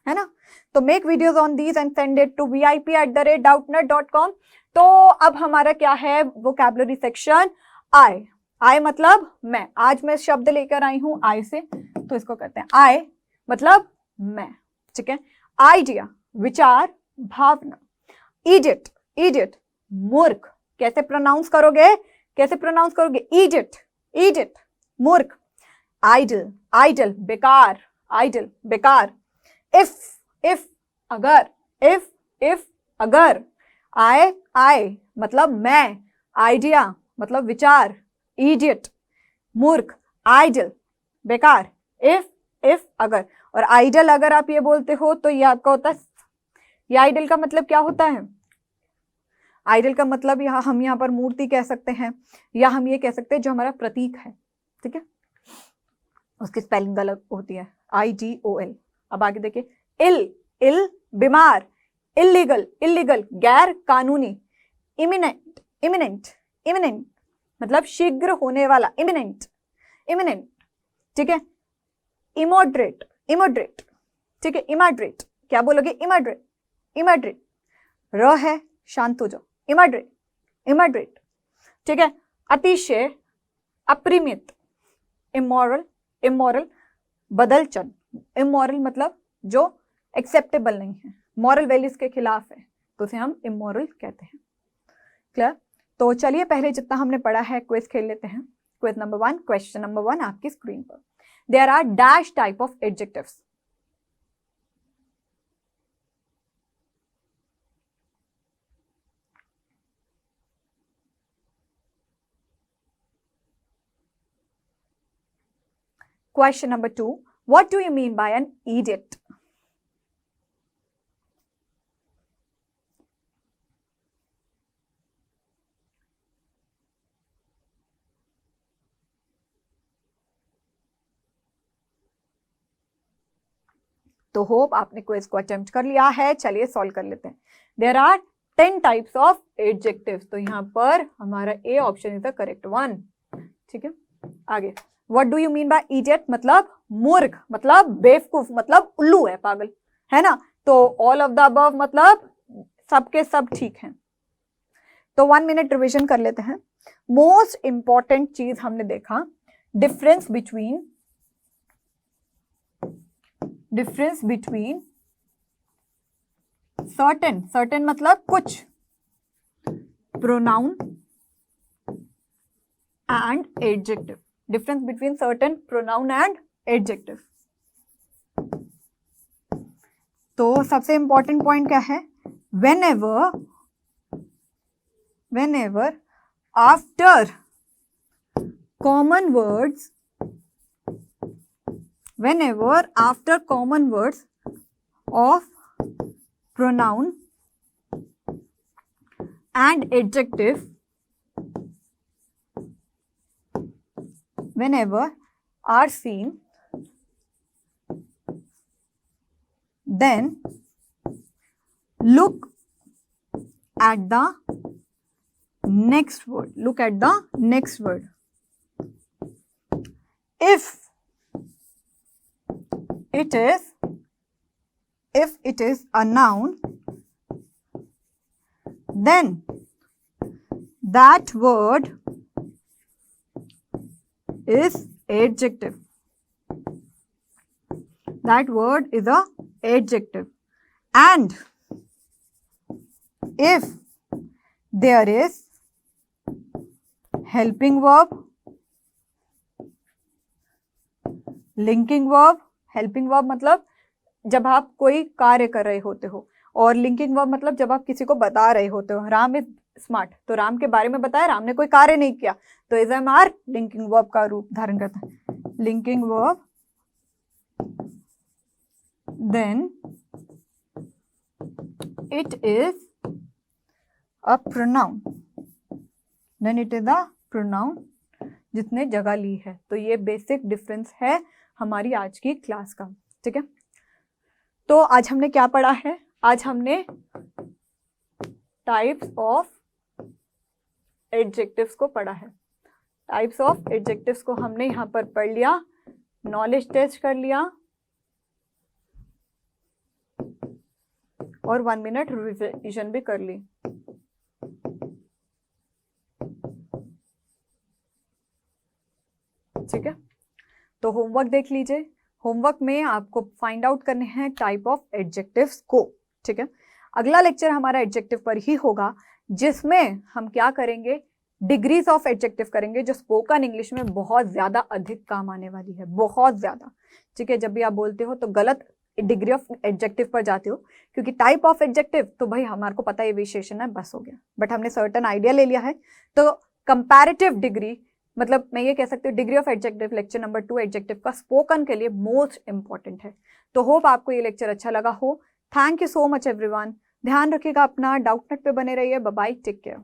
है ना। तो make videos on these and send it to vip@doubtnut.com। तो अब हमारा क्या है, वोकैबुलरी सेक्शन। आई, आई मतलब मैं, आज मैं शब्द लेकर आई हूं आई से, तो इसको करते हैं आई मतलब मैं। ठीक है, आइडिया विचार भावना, इडियट, इडियट मूर्ख, कैसे प्रोनाउंस करोगे, कैसे प्रोनाउंस करोगे, इडियट, इडियट मूर्ख। आइडल, आइडल बेकार, आइडल बेकार। इफ अगर, इफ अगर। आई मतलब मैं, आइडिया मतलब विचार, इडियट मूर्ख, आइडल बेकार, इफ अगर। और आइडल अगर आप ये बोलते हो तो ये आपका होता है, ये आइडल का मतलब क्या होता है, आइडल का मतलब यहाँ हम यहाँ पर मूर्ति कह सकते हैं, या हम ये कह सकते हैं जो हमारा प्रतीक है। ठीक है, उसकी स्पेलिंग अलग होती है, IDOL। अब आगे देखिए, इल बीमार, इलीगल, इलीगल गैर कानूनी, इमिनेंट, इमिनेंट, इमिनेंट मतलब शीघ्र होने वाला, इमिनेंट, इमिनेंट। ठीक है, इमोडरेट, इमोडरेट। ठीक है, इमोडरेट क्या बोलोगे, इमोडरेट, इमोडरेट र है शांत हो जाओ, इमोडरेट, इमोडरेट। ठीक है, अतिशय, अपरिमित, इमोरल, इमोरल बदलचन, इमोरल मतलब जो एक्सेप्टेबल नहीं है, मॉरल वैल्यूज के खिलाफ है, तो उसे हम इमोरल कहते हैं। क्लियर। तो चलिए पहले जितना हमने पढ़ा है क्विज खेल लेते हैं। क्विज नंबर 1, क्वेश्चन नंबर 1 आपकी स्क्रीन पर। There are dash type of adjectives. Question number 2, what do you mean by an idiot? तो होप आपने क्विज को अटेम्प्ट कर लिया है, चलिए सॉल्व कर लेते हैं। There are 10 types of adjectives. तो यहाँ पर हमारा A option is the correct one. ठीक है, आगे। What do you mean by idiot? मतलब मूर्ख, मतलब बेवकूफ, मतलब उल्लू है, पागल है ना। तो ऑल ऑफ द अबव मतलब सबके सब ठीक हैं। तो 1 मिनट रिविजन कर लेते हैं। मोस्ट इंपॉर्टेंट चीज हमने देखा, डिफरेंस बिटवीन सर्टेन मतलब कुछ, pronoun and adjective. Difference between certain, pronoun and adjective. तो सबसे इंपॉर्टेंट पॉइंट क्या है? whenever after common words of pronoun and adjective, whenever are seen, then look at the next word. Look at the next word. If it is a noun, then that word is adjective. That word is a adjective. And if there is helping verb, linking verb, helping verb मतलब जब आप कोई कार्य कर रहे होते हो, और लिंकिंग वर्ब मतलब जब आप किसी को बता रहे होते हो। राम इज स्मार्ट, तो राम के बारे में बताया, राम ने कोई कार्य नहीं किया, तो is am are linking verb का रूप धारण करता है। Linking verb, then it is a pronoun, then it is a pronoun जिसने जगह ली है। तो ये बेसिक डिफरेंस है हमारी आज की क्लास का। ठीक है, तो आज हमने क्या पढ़ा है? आज हमने टाइप्स ऑफ एडजेक्टिव्स को पढ़ा है। टाइप्स ऑफ एडजेक्टिव्स को हमने यहां पर पढ़ लिया, नॉलेज टेस्ट कर लिया और 1 मिनट रिविजन भी कर ली। ठीक है, तो होमवर्क देख लीजिए। होमवर्क में आपको फाइंड आउट करने हैं टाइप ऑफ एडजेक्टिव्स को। ठीक है, अगला लेक्चर हमारा एडजेक्टिव पर ही होगा, जिसमें हम क्या करेंगे? डिग्रीज ऑफ एडजेक्टिव करेंगे, जो स्पोकन इंग्लिश में बहुत ज्यादा अधिक काम आने वाली है, बहुत ज्यादा। ठीक है, जब भी आप बोलते हो तो गलत डिग्री ऑफ एडजेक्टिव पर जाते हो, क्योंकि टाइप ऑफ एडजेक्टिव तो भाई हमारे को पता है, एविएशन है, बस हो गया। बट हमने सर्टेन आइडिया ले लिया है, तो कंपैरेटिव डिग्री, मतलब मैं ये कह सकती हूँ degree of adjective lecture number 2 adjective का स्पोकन के लिए मोस्ट इंपॉर्टेंट है। तो होप आपको ये लेक्चर अच्छा लगा हो। Thank you so much everyone. ध्यान रखिएगा अपना, डाउटनेट पे बने रहिए। Bye bye, take care.